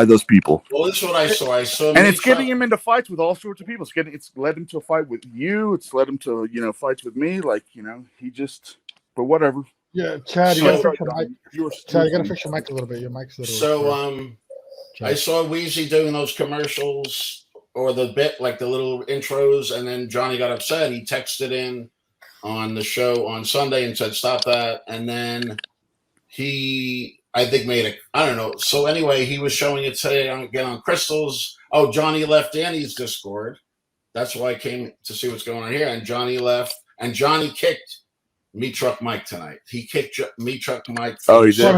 those people. Well, that's what I saw. And it's getting him into fights with all sorts of people. It's led him to a fight with you. It's led him to fights with me. Like he just. But whatever. Yeah, Chad, you gotta fix your mic. Chad, you gotta fix your mic a little bit. Your mic's a little. So I saw Weezy doing those commercials or the bit like the little intros, and then Johnny got upset. He texted in on the show on Sunday and said, "Stop that." And then he, I think, made it. I don't know. So anyway, he was showing it today again on Crystals. Oh, Johnny left Danny's Discord. That's why I came to see what's going on here. And Johnny left, and Johnny kicked Me Truck Mike tonight. He kicked Me Truck Mike. Oh, he did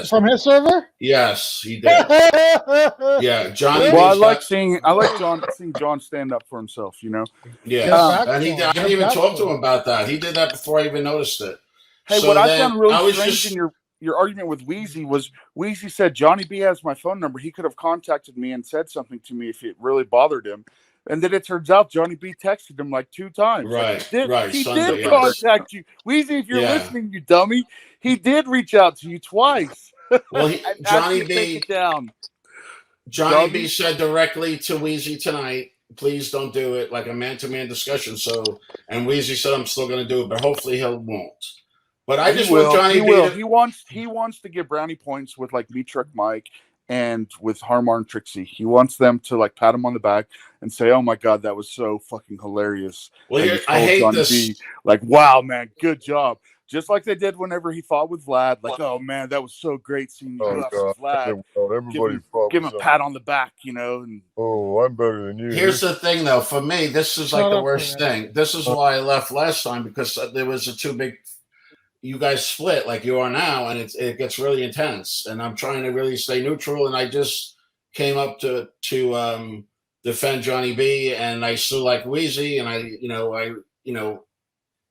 from his server. Yes, he did. Yeah, Johnny. Well, I like seeing John stand up for himself. Yeah, and I didn't even talk to him about that. He did that before I even noticed it. Hey, so what I found really strange in your argument with Weezy was Weezy said Johnny B has my phone number. He could have contacted me and said something to me if it really bothered him. And then it turns out Johnny B texted him like 2 times. Right, He did contact you. Weezy, if you're listening, you dummy, he did reach out to you twice. Well, Johnny B. Johnny B said directly to Weezy tonight, please don't do it, like a man-to-man discussion. So, and Weezy said, I'm still going to do it, but hopefully he won't. But I just want Johnny B. He wants to give brownie points with like Me Truck Mike and with Harmar and Trixie. He wants them to like pat him on the back and say, "Oh my God, that was so fucking hilarious." Well, I hate Johnny this. B, like, wow, man, good job. Just like they did whenever he fought with Vlad. Like, oh man, that was so great seeing you with Vlad. Give him a pat on the back, And I'm better than you. Here's the thing, though. For me, this is like the worst thing. This is why I left last time, because there was a too big. You guys split like you are now, and it gets really intense. And I'm trying to really stay neutral. And I just came up to defend Johnny B, and I still like Weezy, and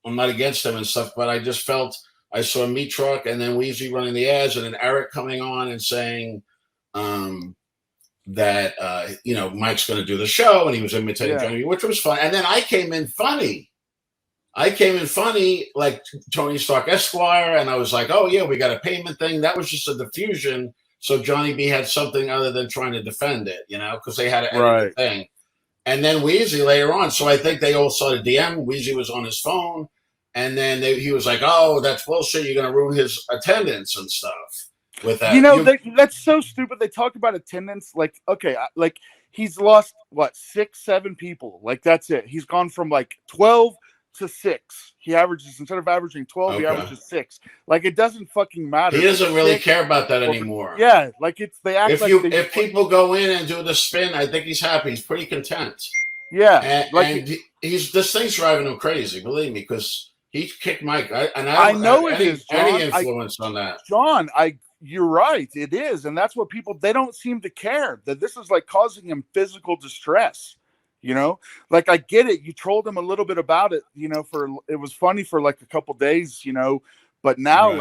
I'm not against him and stuff, but I just felt I saw Meat Truck and then Weezy running the ads, and then Eric coming on and saying that Mike's going to do the show, and he was imitating Johnny B, which was fun. And then I came in funny. Like Tony Stark Esquire, and I was like, oh, yeah, we got a payment thing. That was just a diffusion. So Johnny B had something other than trying to defend it, because they had to edit the thing. And then Weezy later on. So I think they all started DM. Weezy was on his phone. And then he was like, "Oh, that's bullshit. You're gonna ruin his attendance and stuff." With that, that's so stupid. They talk about attendance, like, okay, like he's lost what 6-7 people, like that's it. He's gone from like 12 to 6. He averages, instead of averaging 12, he averages 6. Like, it doesn't fucking matter. He doesn't really care about that anymore. Yeah, like they act if people go in and do the spin, I think he's happy. He's pretty content. Yeah, and this thing's driving him crazy. Believe me, because he kicked Mike. I know it is, John. Any influence on that, John? You're right. It is, and that's what they don't seem to care, that this is like causing him physical distress. Like, I get it. You trolled him a little bit about it. It was funny for like a couple days. But now,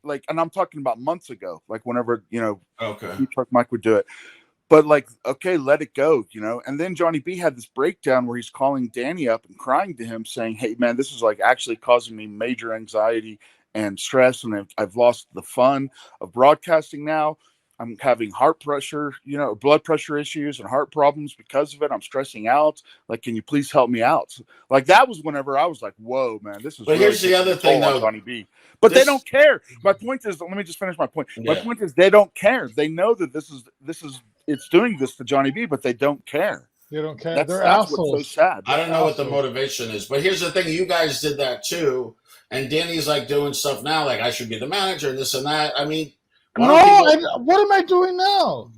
like, and I'm talking about months ago. Like, whenever Truck Mike would do it. But like, okay, let it go, And then Johnny B had this breakdown where he's calling Danny up and crying to him, saying, "Hey, man, this is like actually causing me major anxiety and stress, and I've lost the fun of broadcasting now. I'm having heart pressure, blood pressure issues and heart problems because of it. I'm stressing out. Like, can you please help me out?" Like, that was whenever I was like, "Whoa, man, this is." But here's the other thing, though, Johnny B. But they don't care. My point is, let me just finish my point. My point is, they don't care. They know that this is it's doing this to Johnny B, but they don't care. They don't care. That's what's so sad. I don't know what the motivation is, but here's the thing: you guys did that too, and Danny's like doing stuff now, like I should be the manager and this and that. I mean, what am I doing now?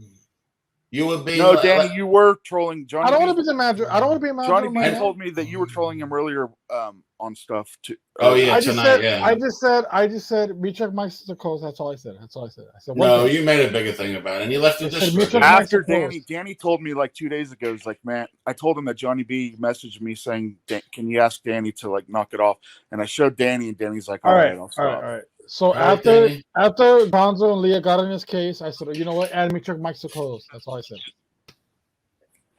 You would be Danny. You were trolling Johnny. I don't want to be the manager. I don't want to be a manager. Johnny B told me that you were trolling him earlier on stuff too. Oh yeah, I just said me check my sister calls. That's all I said. I said no. You made a bigger thing about it, and you left it this. After Danny told me like 2 days ago, he's like, "Man," I told him that Johnny B messaged me saying, "Can you ask Danny to like knock it off?" And I showed Danny, and Danny's like, "All right, I'll stop." So after Gonzo and Leah got in his case, I said, "You know what? Add me check Mike's calls." That's all I said.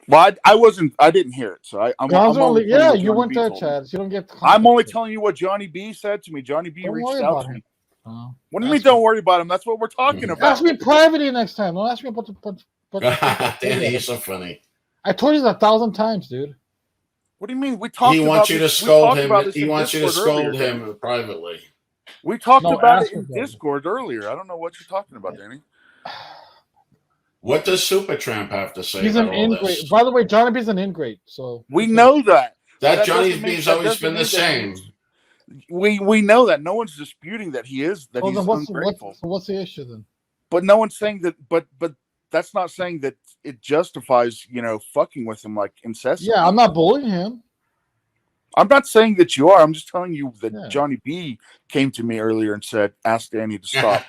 Well, I didn't hear it, so I'm you went there, Chad. You don't get. I'm only telling you what Johnny B said to me. Johnny B reached out to me. What do you mean? Don't worry about him. That's what we're talking about. Ask me privately next time. Don't ask me about the. Danny, you're so funny. I told you 1,000 times, dude. What do you mean? We talked. He wants you to scold him. He wants you to scold him privately. We talked about it in Discord earlier. I don't know what you're talking about, Danny. What does Supertramp have to say? He's an ingrate. By the way, Johnny B's an ingrate. So we know that. That Johnny B's always been the same. We know that. No one's disputing that he is. That he's ungrateful. So what's the issue then? But no one's saying that. But that's not saying that it justifies fucking with him like incessantly. Yeah, I'm not bullying him. I'm not saying that you are. I'm just telling you that Johnny B came to me earlier and said, "Ask Danny to stop."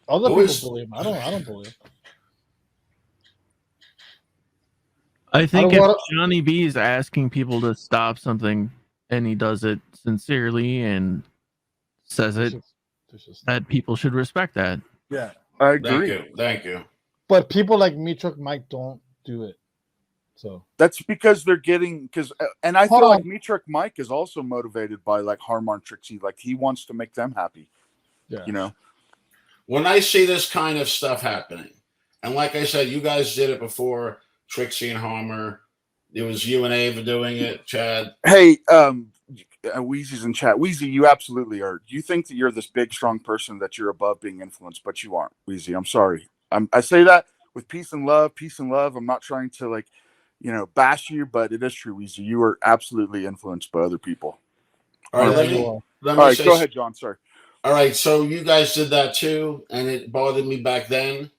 Other people bully him. I don't bully him. I think if Johnny B is asking people to stop something and he does it sincerely and says it, that people should respect that. Yeah, I agree. Thank you. But people like me, Truck Mike, don't do it. So that's because they're getting and I feel like Me Truck Mike is also motivated by like Harmon Trixie, like he wants to make them happy. Yeah, When I see this kind of stuff happening, and like I said, you guys did it before. Trixie and Homer. It was you and Ava doing it, Chad. Hey, Weezy's in chat. Weezy, you absolutely are. You think that you're this big, strong person that you're above being influenced, but you aren't, Weezy. I'm sorry. I say that with peace and love. Peace and love. I'm not trying to bash you, but it is true, Weezy. You are absolutely influenced by other people. All right, let me go ahead, John. Sorry. All right, so you guys did that too, and it bothered me back then.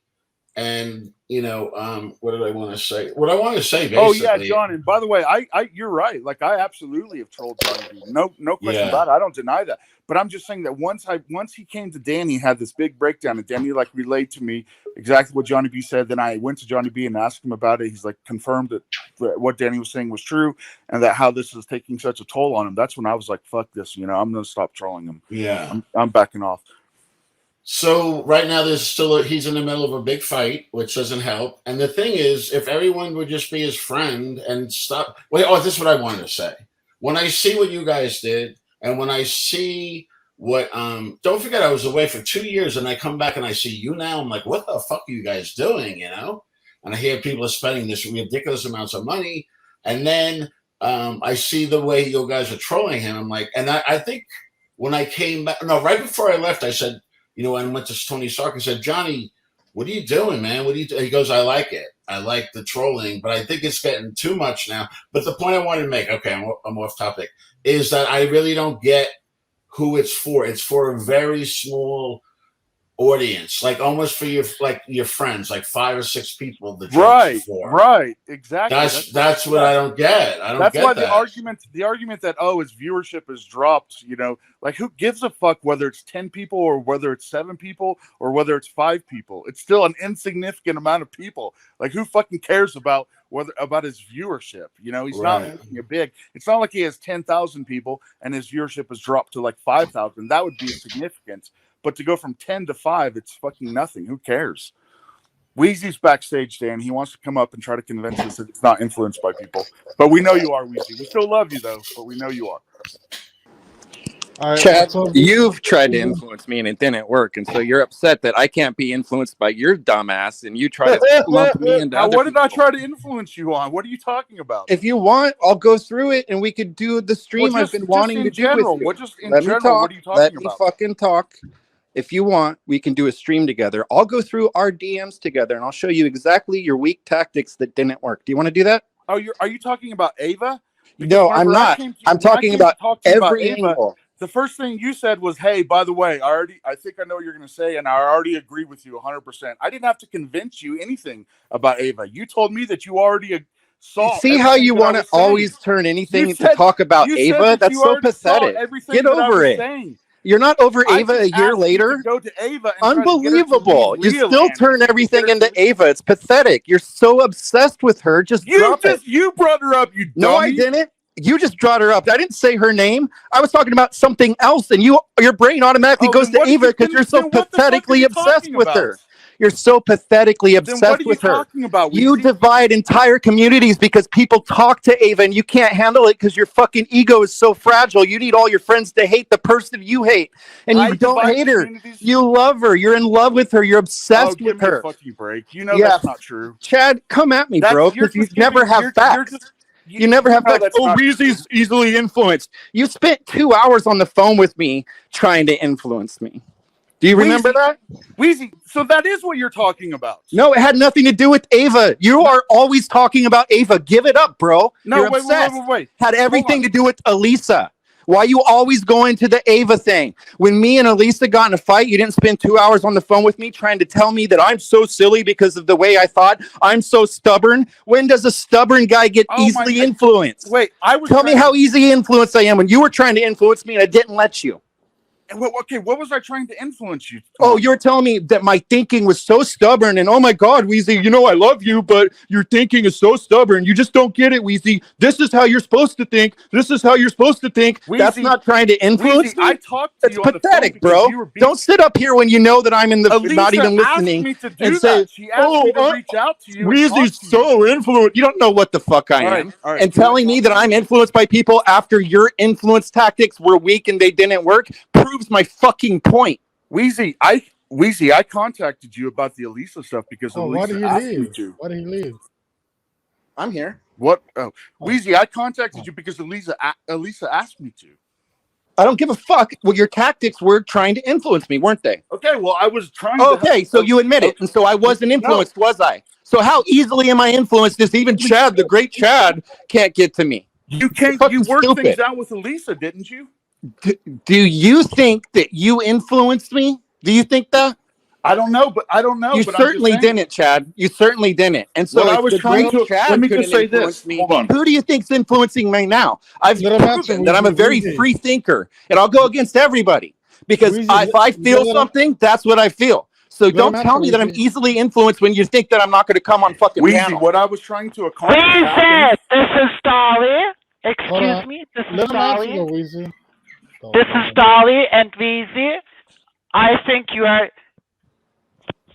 And what did I want to say? What I want to say, basically. Oh yeah, John. And by the way, you're right. Like I absolutely have trolled Johnny B. No question about it. I don't deny that. But I'm just saying that once he came to Danny, had this big breakdown, and Danny relayed to me exactly what Johnny B said. Then I went to Johnny B and asked him about it. He's confirmed that what Danny was saying was true, and that how this is taking such a toll on him. That's when I was like, "Fuck this!" I'm gonna stop trolling him. Yeah, I'm backing off. So right now he's in the middle of a big fight, which doesn't help. And the thing is, if everyone would just be his friend and stop. This is what I wanted to say. When I see what you guys did, and when I see what don't forget I was away for 2 years, and I come back and I see you now, I'm like, what the fuck are you guys doing? And I hear people are spending this ridiculous amounts of money, and then I see the way you guys are trolling him. I'm like, and I think when I came back, no, right before I left, I said, I went to Tony Stark and said, Johnny, what are you doing, man? What are you doing? He goes, I like it. I like the trolling, but I think it's getting too much now. But the point I wanted to make, okay, I'm off topic, is that I really don't get who it's for. It's for a very small audience, like almost for your friends, like 5 or 6 people. The jokes for. Right, exactly. That's what I don't get. That's why the argument that his viewership has dropped. Like who gives a fuck whether it's 10 people or whether it's 7 people or whether it's 5 people? It's still an insignificant amount of people. Like who fucking cares about his viewership? He's not making it big. It's not like he has 10,000 people and his viewership has dropped to like 5,000. That would be significant. But to go from 10 to 5, it's fucking nothing. Who cares? Weezy's backstage, Dan. He wants to come up and try to convince us that it's not influenced by people. But we know you are, Weezy. We still love you, though, but we know you are. Chad, you've tried to influence me and it didn't work, and so you're upset that I can't be influenced by your dumbass, and you try to lump me into now, what did I try to influence you on? What are you talking about? If you want, I'll go through it, and we could do the stream I've been wanting to do with you. What are you talking Let about? me fucking talk. If you want, we can do a stream together. I'll go through our DMs together, and I'll show you exactly your weak tactics that didn't work. Do you want to do that? Oh, are you talking about Ava? Because no, I'm not. I'm talking about every angle. The first thing you said was, "Hey, by the way, I think I know what you're going to say, and I already agree with you 100%." I didn't have to convince you anything about Ava. You told me that you already saw. See how you want to always turn anything to talk about Ava? That's so pathetic. Get over it. You're not over Ava a year later? Go to Ava. Unbelievable. You still turn everything into Ava. It's pathetic. You're so obsessed with her. You brought her up, you dummy. No, I didn't. You just brought her up. I didn't say her name. I was talking about something else, and your brain automatically goes to Ava because you're so pathetically obsessed with her. You're so pathetically obsessed with her. You divide entire communities because people talk to Ava and you can't handle it because your fucking ego is so fragile. You need all your friends to hate the person you hate. And you don't hate her. You love her. You're in love with her. You're obsessed with her. Give me a fucking break. That's not true. Chad, come at me, bro, because you never have facts. You never have facts. Oh, Weezy's easily influenced. You spent 2 hours on the phone with me trying to influence me. Do you remember that? Weezy, so that is what you're talking about. No, it had nothing to do with Ava. You are always talking about Ava. Give it up, bro. No, You're obsessed. Wait. Had everything to do with Elisa. Why you always go into the Ava thing? When me and Elisa got in a fight, you didn't spend 2 hours on the phone with me trying to tell me that I'm so silly because of the way I thought. I'm so stubborn. When does a stubborn guy get easily influenced? Wait, Tell me how easy influenced I am when you were trying to influence me and I didn't let you. Okay, what was I trying to influence you? Oh, you're telling me that my thinking was so stubborn and oh my God, Weezy, I love you, but your thinking is so stubborn. You just don't get it, Weezy. This is how you're supposed to think. This is how you're supposed to think. Weezy, that's not trying to influence me. I talked to you on the phone. That's pathetic, bro. Don't sit up here when you know that I'm in the not even listening and say, she asked me to reach out to you. Weezy's so influenced. You don't know what the fuck I am. Right. And telling me that I'm influenced by people after your influence tactics were weak and they didn't work proves my fucking point. Weezy, I contacted you about the Elisa stuff because Elisa asked me to. Why did he leave? I'm here. What? Oh, Weezy, I contacted you because Elisa asked me to. I don't give a fuck. Well, your tactics were trying to influence me, weren't they? Okay, well, I was trying to... so you admit it. And so I wasn't influenced, was I? So how easily am I influenced if even Chad, the great Chad, can't get to me? You worked things out with Elisa, didn't you? Do you think that you influenced me? Do you think that? I don't know. You certainly didn't, Chad. You certainly didn't. And so I was trying to. Let me just say this. Hold on. Who do you think's influencing me now? I've proven that I'm a very free thinker, and I'll go against everybody because if I feel something, that's what I feel. So don't tell me that I'm easily influenced when you think that I'm not going to come on fucking panel. What I was trying to accomplish. Weezy, this is Dolly. Excuse me, this is Dolly. This is Dolly and Weezy. I think you are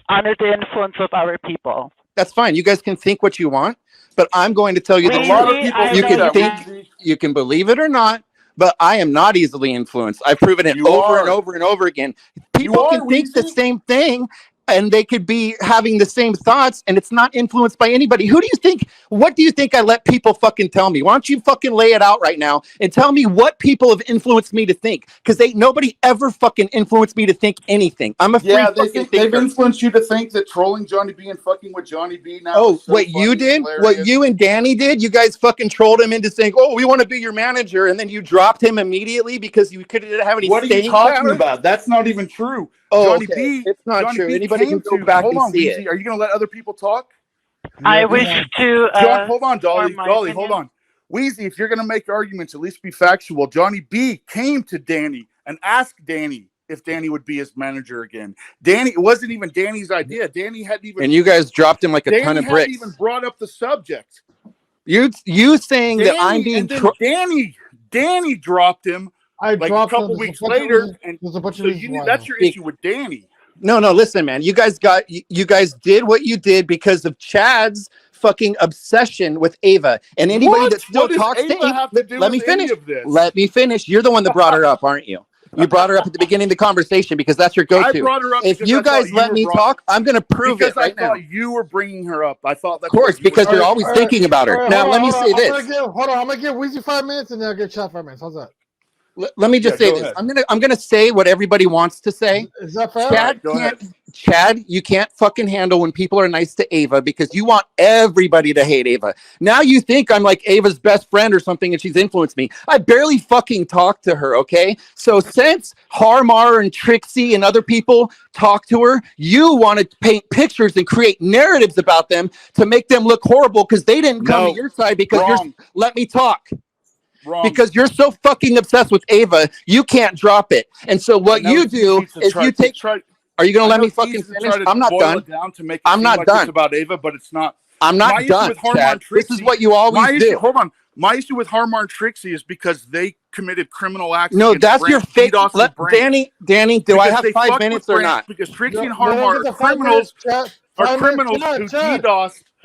under the influence of our people. That's fine. You guys can think what you want, but I'm going to tell you that a lot of people you can think, you can believe it or not, but I am not easily influenced. I've proven it over and over and over again. People can think the same thing and they could be having the same thoughts, and it's not influenced by anybody. Who do you think? What do you think I let people fucking tell me? Why don't you fucking lay it out right now and tell me what people have influenced me to think? Because nobody ever fucking influenced me to think anything. I'm a free fucking thinker. They've influenced you to think that trolling Johnny B and fucking with Johnny B now. Oh, what you did? What you and Danny did? You guys fucking trolled him into saying, "Oh, we want to be your manager," and then you dropped him immediately because you couldn't have any. What are you talking about? That's not even true. Oh, Johnny okay. B. It's not Johnny true. B Anybody can go to, back hold and on, see Weezy, it. are you going to let other people talk? I wish to. John, hold on, Dolly. Dolly, opinion. hold on. Weezy, if you're going to make arguments, at least be factual. Johnny B came to Danny and asked Danny if Danny would be his manager again. Danny, it wasn't even Danny's idea. Danny hadn't even. And you guys dropped him like a ton of Danny hadn't bricks. even brought up the subject. You saying Danny, that I'm being and then Danny dropped him. I like dropped a couple him. weeks later, and there's a bunch so of reasons why. that's your issue with Danny. No, listen, man. You guys did what you did because of Chad's fucking obsession with Ava. And anybody that still talks to Ava, let me finish. Let me finish. You're the one that brought her up, aren't you? You brought her up at the beginning of the conversation because that's your go-to. I brought her up. If you guys let me talk, I'm going to prove it right now. I thought you were bringing her up. I thought that's of course, because you're always thinking about her. Now, let me say this. Hold on. I'm going to give Weezy 5 minutes and then I'll give Chad 5 minutes. How's that? Let me just say this. I'm gonna say what everybody wants to say. Is that fair? Chad, you can't fucking handle when people are nice to Ava because you want everybody to hate Ava. Now you think I'm like Ava's best friend or something and she's influenced me. I barely fucking talk to her, okay? So since Harmar and Trixie and other people talk to her, you want to paint pictures and create narratives about them to make them look horrible because they didn't come to your side because let me talk. Wrong. Because you're so fucking obsessed with Ava, you can't drop it. And so what you do is you take. Are you going to let me fucking finish? I'm not done. I'm not done. It's about Ava, but it's not. I'm not done, Chad. This is what you always do. Hold on. My issue with Harmar and Trixie is because they committed criminal acts. No, that's your fake. Danny, do I have 5 minutes or not? Because Trixie and Harmar are criminals. Are criminals who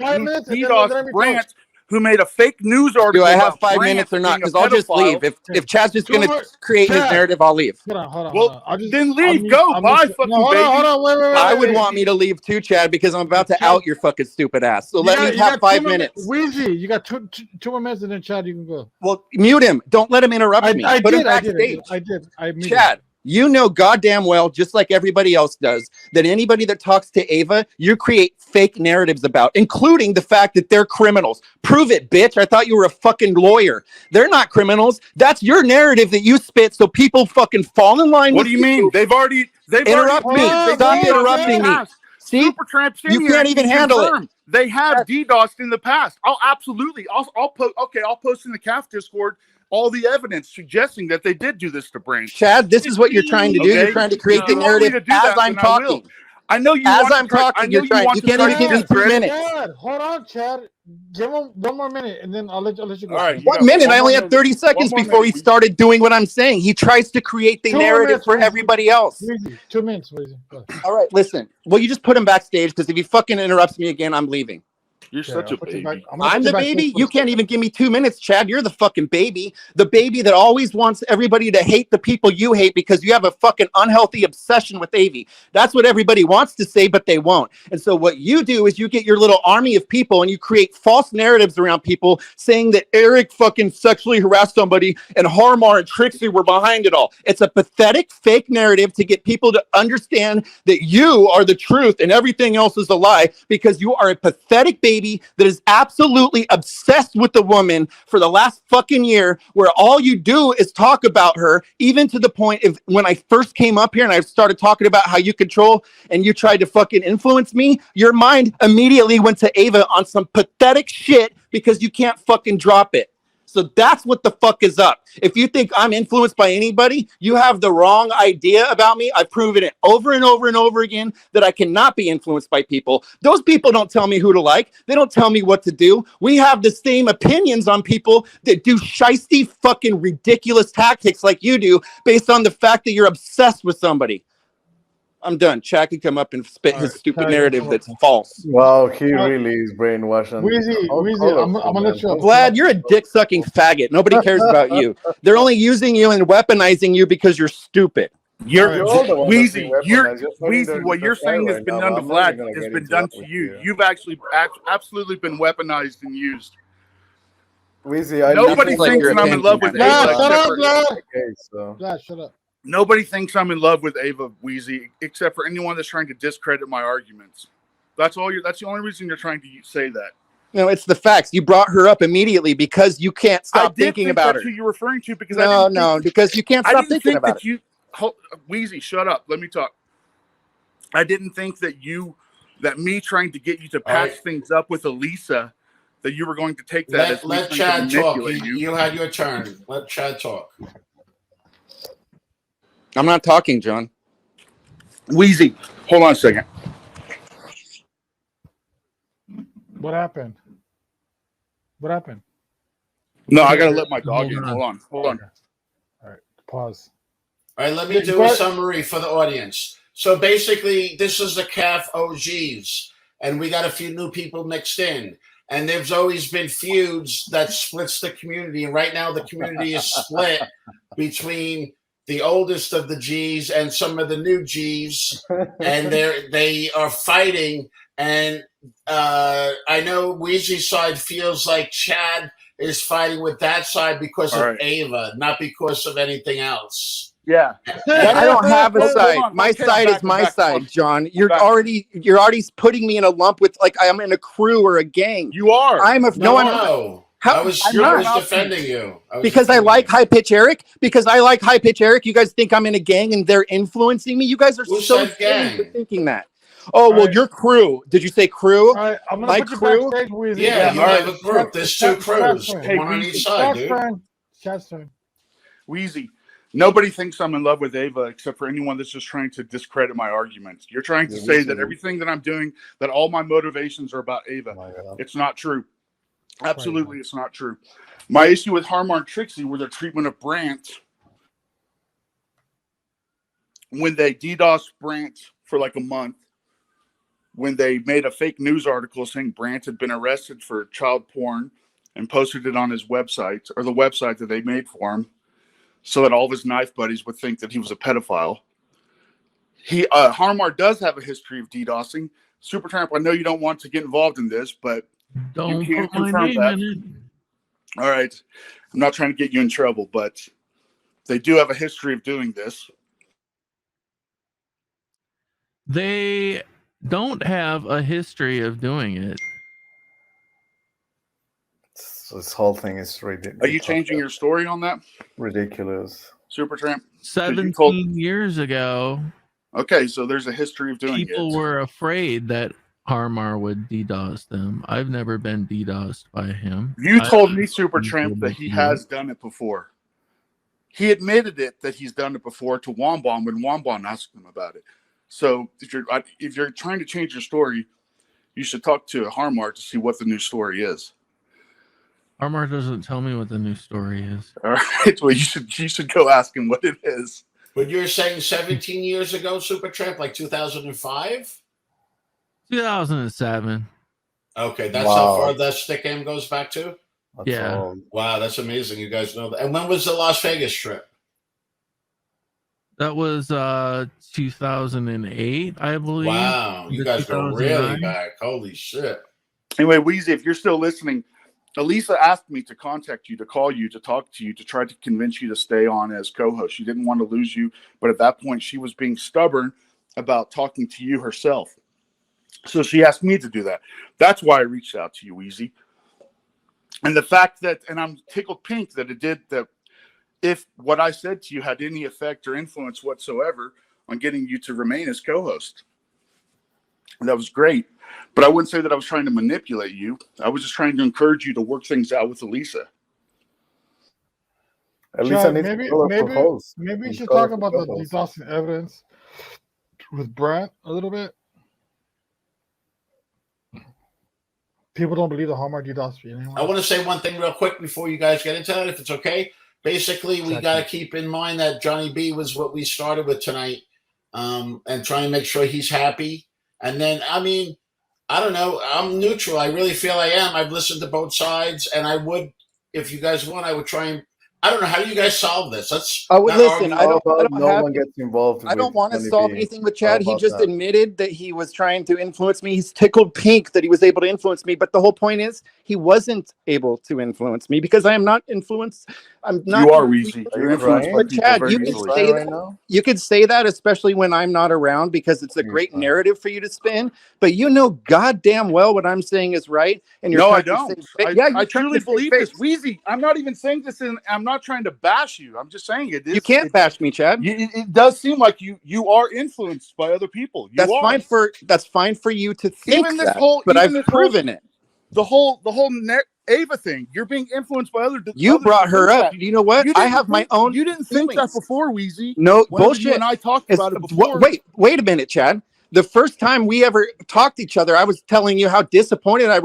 DDoS Branch, who made a fake news article. Do I have 5 minutes or not? Because I'll just leave. If Chad's just going to create his narrative, I'll leave. Well, then leave. Go. Bye, fucking baby. Wait. I would want me to leave too, Chad, because I'm about to out your fucking stupid ass. So let me have 5 minutes. Weezy, you got two more minutes, and then Chad, you can go. Well, mute him. Don't let him interrupt me. Put him backstage. I did. Chad. You know goddamn well, just like everybody else does, that anybody that talks to Ava, you create fake narratives about, including the fact that they're criminals. Prove it, bitch. I thought you were a fucking lawyer. They're not criminals. That's your narrative that you spit so people fucking fall in line with you. What do you mean? They've already interrupt me. Stop interrupting me. See? You can't even handle it. They have DDoSed in the past. I'll post in the CAF Discord all the evidence suggesting that they did do this to Branch. Chad, this is what you're trying to do. You're trying to create the narrative as I'm talking. I know you. As I'm talking, you're trying. You can't even give me 2 minutes. Chad, hold on, Chad. Give him 1 more minute, and then I'll let you go. All right, 1 minute. I only have 30 seconds before he started doing what I'm saying. He tries to create the narrative for everybody else. 2 minutes, please. All right, listen. Well, you just put him backstage because if he fucking interrupts me again, I'm leaving. You're such a baby. I'm the baby. You can't even give me 2 minutes, Chad. You're the fucking baby. The baby that always wants everybody to hate the people you hate because you have a fucking unhealthy obsession with Avi. That's what everybody wants to say, but they won't. And so what you do is you get your little army of people and you create false narratives around people saying that Eric fucking sexually harassed somebody and Harmar and Trixie were behind it all. It's a pathetic fake narrative to get people to understand that you are the truth and everything else is a lie because you are a pathetic baby that is absolutely obsessed with the woman for the last fucking year, where all you do is talk about her, even to the point of when I first came up here and I started talking about how you control and you tried to fucking influence me, your mind immediately went to Ava on some pathetic shit because you can't fucking drop it. So that's what the fuck is up. If you think I'm influenced by anybody, you have the wrong idea about me. I've proven it over and over and over again that I cannot be influenced by people. Those people don't tell me who to like. They don't tell me what to do. We have the same opinions on people that do shiesty fucking ridiculous tactics like you do based on the fact that you're obsessed with somebody. I'm done. Chad can come up and spit his stupid narrative that's false. Wow, he really is brainwashing. Weezy, I'm gonna let you. Vlad, you're a dick-sucking faggot. Nobody cares about you. They're only using you and weaponizing you because you're stupid. Weezy. What you're saying has been done to Vlad has been done to you. You've actually absolutely been weaponized and used. Weezy, nobody thinks that I'm in love with Ava. Vlad, shut up. Nobody thinks I'm in love with Ava, Weezy, except for anyone that's trying to discredit my arguments. That's the only reason you're trying to say that. No, it's the facts. You brought her up immediately because you can't stop thinking about her. That's who you're referring to because because you can't stop thinking about it. Weezy, shut up. Let me talk. I didn't think that me trying to get you to patch things up with Elisa, that you were going to take that let Chad talk. You had your turn. Let Chad talk. I'm not talking, John. Weezy, hold on a second. What happened? No, I gotta let my dog in. Hold on. All right, pause. All right, let me do a summary for the audience. So basically, this is the CAF OGs, and we got a few new people mixed in. And there's always been feuds that splits the community. And right now, the community is split between the oldest of the G's and some of the new G's, and they are fighting. And I know Weezy's side feels like Chad is fighting with that side because of Ava, not because of anything else. Yeah, I don't have a side. My side is my side, John. You're already putting me in a lump with like I'm in a crew or a gang. You are. No. I was defending you. Because I like High Pitch Eric. Because I like High Pitch Eric. You guys think I'm in a gang and they're influencing me. You guys are so silly for thinking that. Oh well, your crew. Did you say crew? All right, I'm my gonna put crew. you backstage, Weezy. Yeah, you have a group. There's two crews, one on each side, dude. Chad's turn. Weezy. Nobody thinks I'm in love with Ava except for anyone that's just trying to discredit my arguments. You're trying to say that everything that I'm doing, that all my motivations are about Ava. It's not true. Absolutely, it's not true. My issue with Harmar and Trixie were their treatment of Brant when they DDoSed Brant for like a month, when they made a fake news article saying Brant had been arrested for child porn and posted it on his website, or the website that they made for him, so that all of his knife buddies would think that he was a pedophile. Harmar does have a history of DDoSing. Supertramp, I know you don't want to get involved in this, but don't you can't put my confirm name that. in it. All right. I'm not trying to get you in trouble, but they do have a history of doing this. They don't have a history of doing it. This whole thing is ridiculous. Are you changing your story on that? Ridiculous. Supertramp? 17 years ago. Okay, so there's a history of doing it. People were afraid that Harmar would DDoS them. I've never been DDoSed by him. You told me, Supertramp, that he has done it before. He admitted it that he's done it before to Womban when Womban asked him about it. So if you're trying to change your story, you should talk to Harmar to see what the new story is. Harmar doesn't tell me what the new story is. All right, well you should go ask him what it is. But you're saying 17 years ago, Supertramp, like 2005? 2007. Okay, that's how far that stick game goes back to? Yeah. Wow, that's amazing. You guys know that. And when was the Las Vegas trip? That was 2008, I believe. Wow, you guys go really back. Holy shit. Anyway, Weezy, if you're still listening, Elisa asked me to contact you, to call you, to talk to you, to try to convince you to stay on as co-host. She didn't want to lose you, but at that point, she was being stubborn about talking to you herself. So she asked me to do that. That's why I reached out to you, Weezy. And the fact that, and I'm tickled pink that it did, that if what I said to you had any effect or influence whatsoever on getting you to remain as co-host. And that was great. But I wouldn't say that I was trying to manipulate you. I was just trying to encourage you to work things out with Elisa. Chad, maybe you should talk about the DDoSing evidence with Brant a little bit. People don't believe the Harmar DDoS anymore. I want to say one thing real quick before you guys get into that, if it's okay. Basically, we got to keep in mind that Johnny B was what we started with tonight, and try and make sure he's happy. And then, I mean, I don't know. I'm neutral. I really feel I am. I've listened to both sides, and I would, if you guys want, I would try and I don't know. How do you guys solve this? Let's. Listen. No one gets involved. I don't want to solve anything with Chad. He just admitted that he was trying to influence me. He's tickled pink that he was able to influence me. But the whole point is, he wasn't able to influence me because I am not influenced. I'm not. You are, Weezy. You're influenced by people Chad, very you can easily. say that. You could say that, especially when I'm not around, because it's a great narrative for you to spin. But you know goddamn well what I'm saying is right, and you're no, I trying don't. to say, I truly believe this, Weezy. I'm not even saying this, and I'm not trying to bash you. I'm just saying it is. You can't bash me, Chad. It does seem like you are influenced by other people. That's fine for you to think even this that, whole, but I've proven it. The whole Ava thing. You're being influenced by other. You brought her up. You know what? I have my own. You didn't think that before, Weezy. No Whenever bullshit. You and I talked about it before. Wait a minute, Chad. The first time we ever talked to each other, I was telling you how disappointed I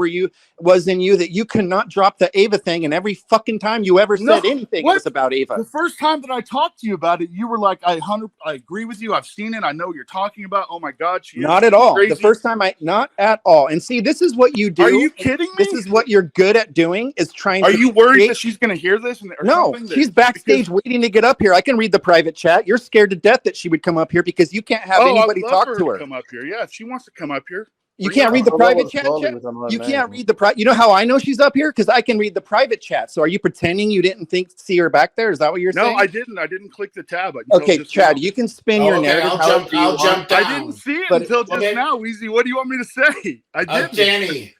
was in you that you could not drop the Ava thing, and every fucking time you ever said anything, it was about Ava. The first time that I talked to you about it, you were like, I agree with you. I've seen it. I know what you're talking about. Oh my God. Not at all. Crazy. The first time not at all. And see, this is what you do. Are you kidding me? This is what you're good at doing, is trying to. Are you worried that she's going to hear this? No, she's backstage waiting to get up here. I can read the private chat. You're scared to death that she would come up here because you can't have anybody talk to her. Come up here. Yeah, if she wants to come up here. You can't read the private chat. You can't read the private. You know how I know she's up here? Because I can read the private chat. So are you pretending you didn't see her back there? Is that what you're saying? No, I didn't. I didn't click the tab. Okay, Chad, you can spin your narrative. I'll jump down. I didn't see it until just now, Weezy. What do you want me to say? I didn't. Danny,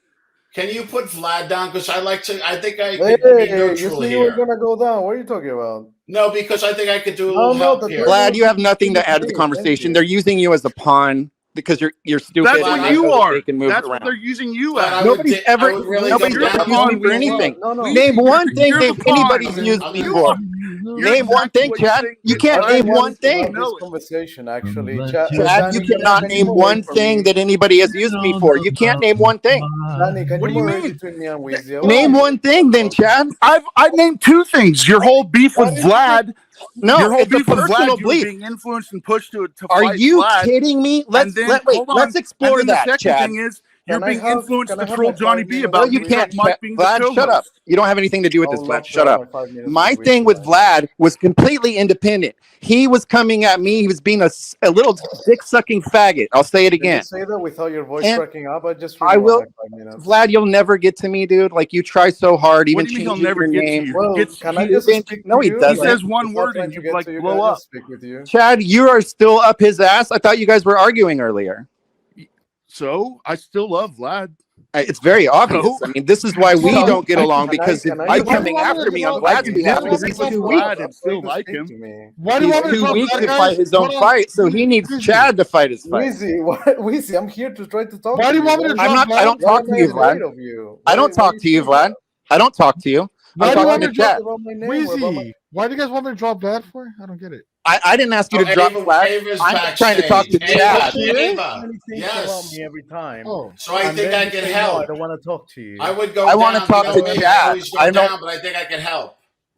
can you put Vlad down? Because I think I Hey, could be you neutral see here. you were gonna go down. What are you talking about? No, because I think I could do a little help here. Vlad, you have nothing to add to the conversation. They're using you as a pawn. Because you're stupid. That's what you are. That's what they're using you as. Nobody's ever used me for anything. Name one thing that anybody's used me for. Name one thing, Chad. You can't name one thing. This conversation, actually. Chad, you cannot name one thing that anybody has used me for. You can't name one thing. Danny, can you mean between me and Weezy? Name one thing, then, Chad. I named two things. Your whole beef with Vlad. No, your whole beef with personal Vlad, belief. You were being influenced and pushed to Are you Vlad. kidding me? Let's explore that, the second Chad. thing is you're being influenced to troll Johnny B about you can't. Mike being Vlad, the shut up. You don't have anything to do with this, Vlad. Shut up. My thing with Vlad was completely independent. He was coming at me. He was being a little dick-sucking faggot. I'll say it again. Did you say that without your voice cracking up? I will. Vlad, you'll never get to me, dude. Like, you try so hard, even changing your name. Well, can I just speak to No, he you? doesn't. He says one word and you like blow up. Chad, you are still up his ass. I thought you guys were arguing earlier. So I still love Vlad. It's very obvious. I mean, this is why we don't get along, because you're coming after me on Vlad's behalf because he's too weak. And still like him. Why do you want me He's to too weak to fight his own fight, so he needs Chad to fight his fight. Weezy, I'm here to try to talk. Why do you want me to? I don't talk to you, Vlad. I don't talk to you, Vlad. I don't talk to you. I'm talking to Chad. Weezy, why do you guys want me to drop Vlad for? I don't get it. I didn't ask you to drop Vlad. I'm trying to talk to Chad. Yes. Every time. So I think I can help. I don't want to talk to you. I would go. I want to talk to Chad. I know, but I think I can help.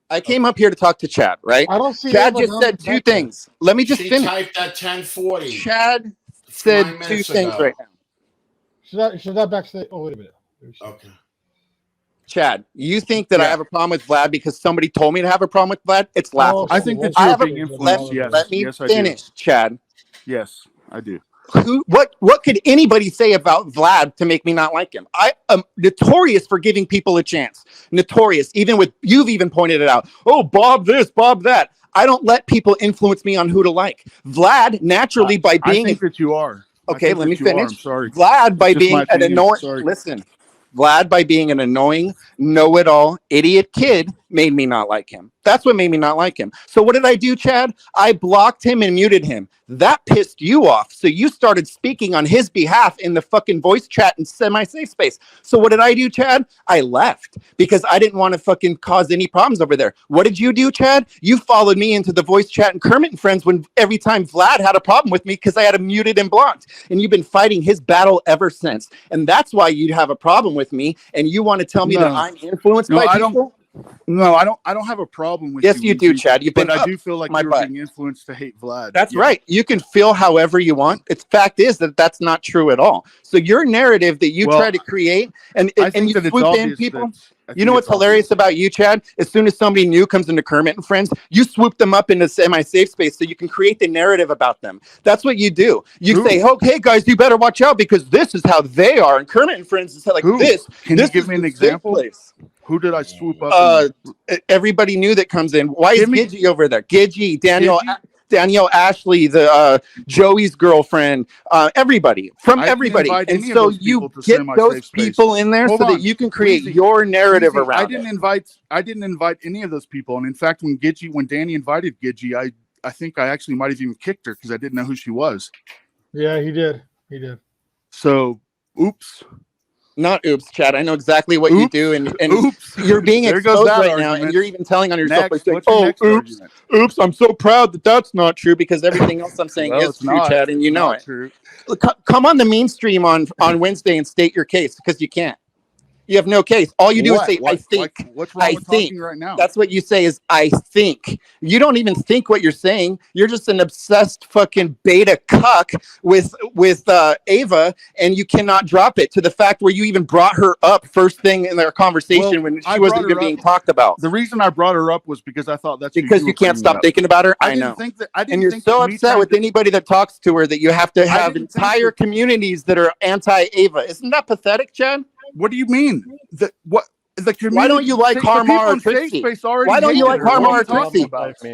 I came up here to talk to Chad, right? I don't see. Chad just said two things. Let me just finish. Typed at 10:40. Chad said two things right now. Should that backstage? Oh, wait a minute. Okay. Chad, you think that I have a problem with Vlad because somebody told me to have a problem with Vlad? It's laughable. I think that you're being influenced. Let me finish, Chad. Yes, I do. What could anybody say about Vlad to make me not like him? I am notorious for giving people a chance. Notorious. You've even pointed it out. Oh, Bob this, Bob that. I don't let people influence me on who to like. Vlad, naturally, by being... I think that you are. Okay, let me finish. I'm sorry. Vlad, by being an annoying... Listen. Vlad, by being an annoying, know-it-all, idiot kid, made me not like him. That's what made me not like him. So what did I do, Chad? I blocked him and muted him. That pissed you off. So you started speaking on his behalf in the fucking voice chat and semi-safe space. So what did I do, Chad? I left because I didn't want to fucking cause any problems over there. What did you do, Chad? You followed me into the voice chat and Kermit and Friends when every time Vlad had a problem with me because I had him muted and blocked. And you've been fighting his battle ever since. And that's why you have a problem with me. And you want to tell me that I'm influenced by people? No, I don't have a problem with yes, you do, Chad. You've been but I do feel like you're being influenced to hate Vlad. That's right. You can feel however you want. The fact is that that's not true at all. So your narrative that you try to create and you swoop in people. You know what's hilarious about you, Chad? As soon as somebody new comes into Kermit and Friends, you swoop them up into semi-safe space so you can create the narrative about them. That's what you do. You say, "Okay, guys, you better watch out because this is how they are." And Kermit and Friends is like this. Can you give me an example? Who did I swoop up? Everybody new that comes in. Why is Gidgey over there? Gidgey, Danielle Ashley, the Joey's girlfriend, everybody from everybody. And so you get those people in there so that you can create your narrative around I didn't invite any of those people. And in fact, when Danny invited Gidgey, I think I actually might have even kicked her because I didn't know who she was. Yeah, he did. He did. So, oops. Not oops, Chad. I know exactly what you do, and you're being exposed right now, and you're even telling on yourself, like, "Oh, oops, I'm so proud that that's not true," because everything else I'm saying is true, Chad, and you know it. Come on the mainstream on Wednesday and state your case, because you can't. You have no case. All you do is say, "I think." What's wrong with talking right now? That's what you say is, "I think." You don't even think what you're saying. You're just an obsessed fucking beta cuck with Ava, and you cannot drop it to the fact where you even brought her up first thing in their conversation when she wasn't even being talked about. The reason I brought her up was because I thought that's because you can't stop thinking about her. I know. And you're so upset with anybody that talks to her that you have to have entire communities that are anti-Ava. Isn't that pathetic, Chad? What do you mean? Why don't you like Harmar or Trixie? Why don't you like Harmar or Trixie?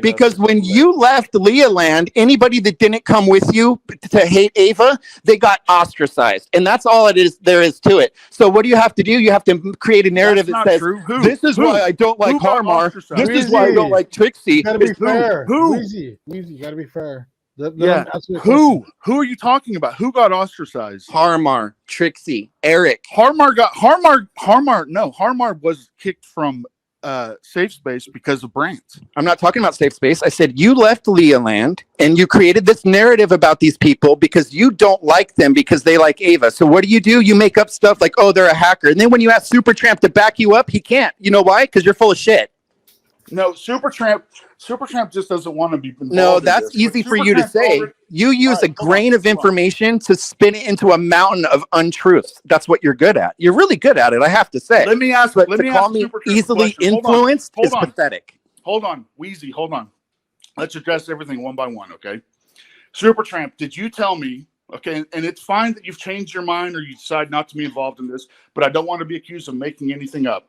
Because when you left Leoland, anybody that didn't come with you to hate Ava, they got ostracized. And that's all it is there is to it. So what do you have to do? You have to create a narrative that says, this is why I don't like Harmar. This is why I don't like Trixie. You gotta be fair. Weezy, you gotta be fair. Who are you talking about? Who got ostracized? Harmar, Trixie, Eric. Harmar was kicked from safe space because of Brant. I'm not talking about safe space. I said you left Leoland and you created this narrative about these people because you don't like them because they like Ava. So what do? You make up stuff like, "Oh, they're a hacker." And then when you ask Supertramp to back you up, he can't. You know why? Because you're full of shit. No, Supertramp just doesn't want to be involved. No, that's easy for you to say. You use a grain of information to spin it into a mountain of untruths. That's what you're good at. You're really good at it, I have to say. Let me ask me easily influenced is pathetic. Hold on, Weezy, hold on. Let's address everything one by one, okay? Supertramp, did you tell me, okay, and it's fine that you've changed your mind or you decide not to be involved in this, but I don't want to be accused of making anything up.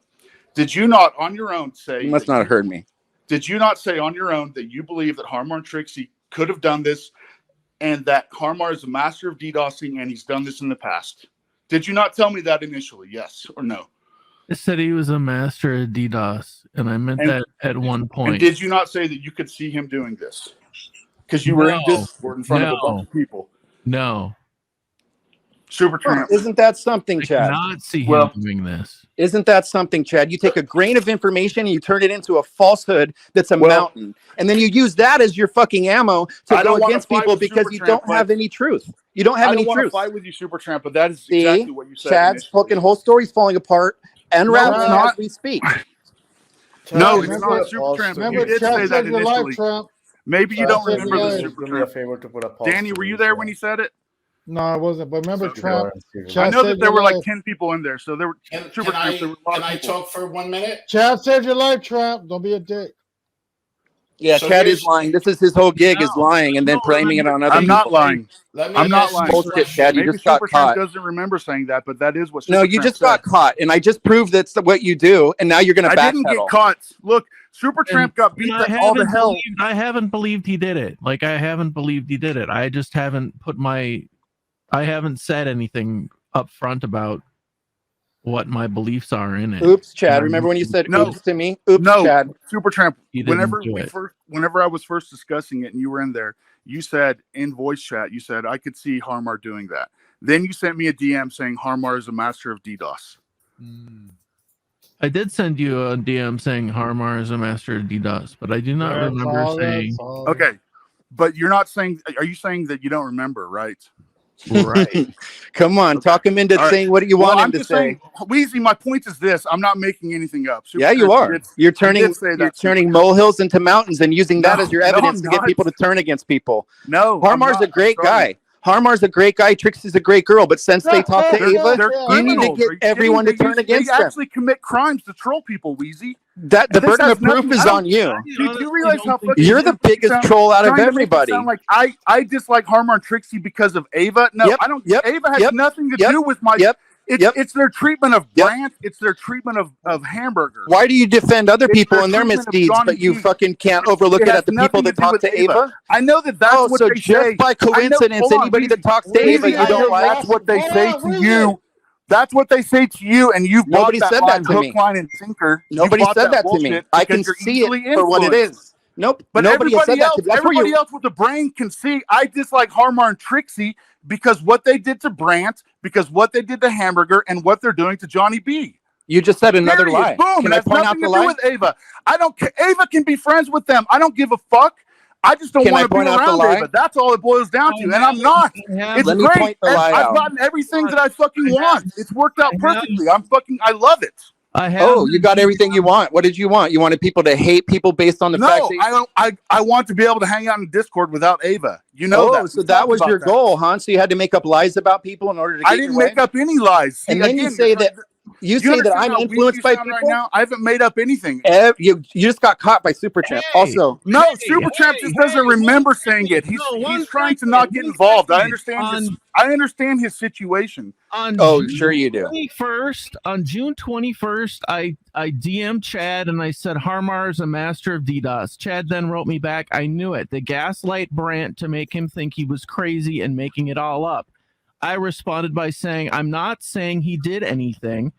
Did you not on your own say... You must not have heard me. Did you not say on your own that you believe that Harmar and Trixie could have done this and that Harmar is a master of DDoSing and he's done this in the past? Did you not tell me that initially? Yes or no? I said he was a master at DDoS, and I meant that at one point. And did you not say that you could see him doing this? Because you were in Discord in front of a bunch of people. No. Supertramp. Isn't that something, Chad? I cannot see him doing this. Isn't that something, Chad? You take a grain of information and you turn it into a falsehood that's a mountain. And then you use that as your fucking ammo to go against people because you don't have any truth. You don't have any truth. I don't want to fight with you, Supertramp, but that is exactly what you said. Chad's fucking whole story's falling apart and unraveling as we speak. No, it's not Supertramp. You did say that initially. Maybe you don't remember the Supertramp. Danny, were you there when he said it? No, I wasn't. But remember, Trump. I know that there were like 10 people in there, so there were. Can I talk for 1 minute? Chad saved your life, Trump. Don't be a dick. Yeah, so Chad is lying. This is his whole gig is lying and then blaming it on other people. I'm not lying. I'm not lying. Bullshit, Chad. You just got caught. Doesn't remember saying that, but that is what. No, you just got caught, and I just proved that's what you do, and now you're going to backpedal. I didn't get caught. Look, Supertramp got beat to all the hell. I haven't believed he did it. Like I haven't believed he did it. I just haven't put my. I haven't said anything up front about what my beliefs are in it. Oops, Chad. Remember when you said oops to me? Oops, Chad. Supertramp. Whenever I was first discussing it and you were in there, you said in voice chat, you said, I could see Harmar doing that. Then you sent me a DM saying Harmar is a master of DDoS. I did send you a DM saying Harmar is a master of DDoS, but I do not remember saying. Okay. But you're not saying, are you saying that you don't remember, right? Right. Come on, talk him into saying what you want him to say. Weezy, my point is this: I'm not making anything up. Yeah, you are. You're turning molehills into mountains and using that as your evidence to get people to turn against people. No, Harmar's a great guy. Harmar's a great guy. Trixie's a great girl. But since they talked to Ava, you need to get everyone to turn against them. They actually commit crimes to troll people, Weezy. The burden of proof is on you. Do you realize how fucking you're the biggest troll out of everybody? Like I dislike Harmar and Trixie because of Ava. No, I don't. Ava has nothing to do with my. It's their treatment of Brandt. It's their treatment of Hamburger. Why do you defend other people and their misdeeds, but you fucking can't overlook it at the people that talk to Ava? I know that that's what they say. So just by coincidence, anybody that talks to Ava, you don't like. That's what they say to you. That's what they say to you, and you've nobody said that to me. Hook, line, and sinker. Nobody said that to me. I can see it for what it is. Nope. But nobody everybody said else, that to me. Everybody else with the brain can see. I dislike Harmar and Trixie because what they did to Brandt, because what they did to Hamburger, and what they're doing to Johnny B. You just said another lie. Boom. Can I point out the lie? With Ava. I don't care. Ava can be friends with them. I don't give a fuck. I just don't want to be around Ava. That's all it boils down to. And I'm not. It's great. I've gotten everything that I fucking want. It's worked out perfectly. I love it. You got everything you want. What did you want? You wanted people to hate people based on the fact that I don't. I want to be able to hang out in Discord without Ava. You know that. So that was your goal, huh? So you had to make up lies about people in order to get I didn't make up any lies. And then you say that I'm influenced by people. Right now, I haven't made up anything. You just got caught by Supertramp. Also, Supertramp just doesn't remember saying it. He's trying to not get involved. I understand his situation. Sure you do. On June 21st, I DM'd Chad and I said Harmar is a master of DDoS. Chad then wrote me back, I knew it. The gaslight Brandt to make him think he was crazy and making it all up. I responded by saying, I'm not saying he did anything.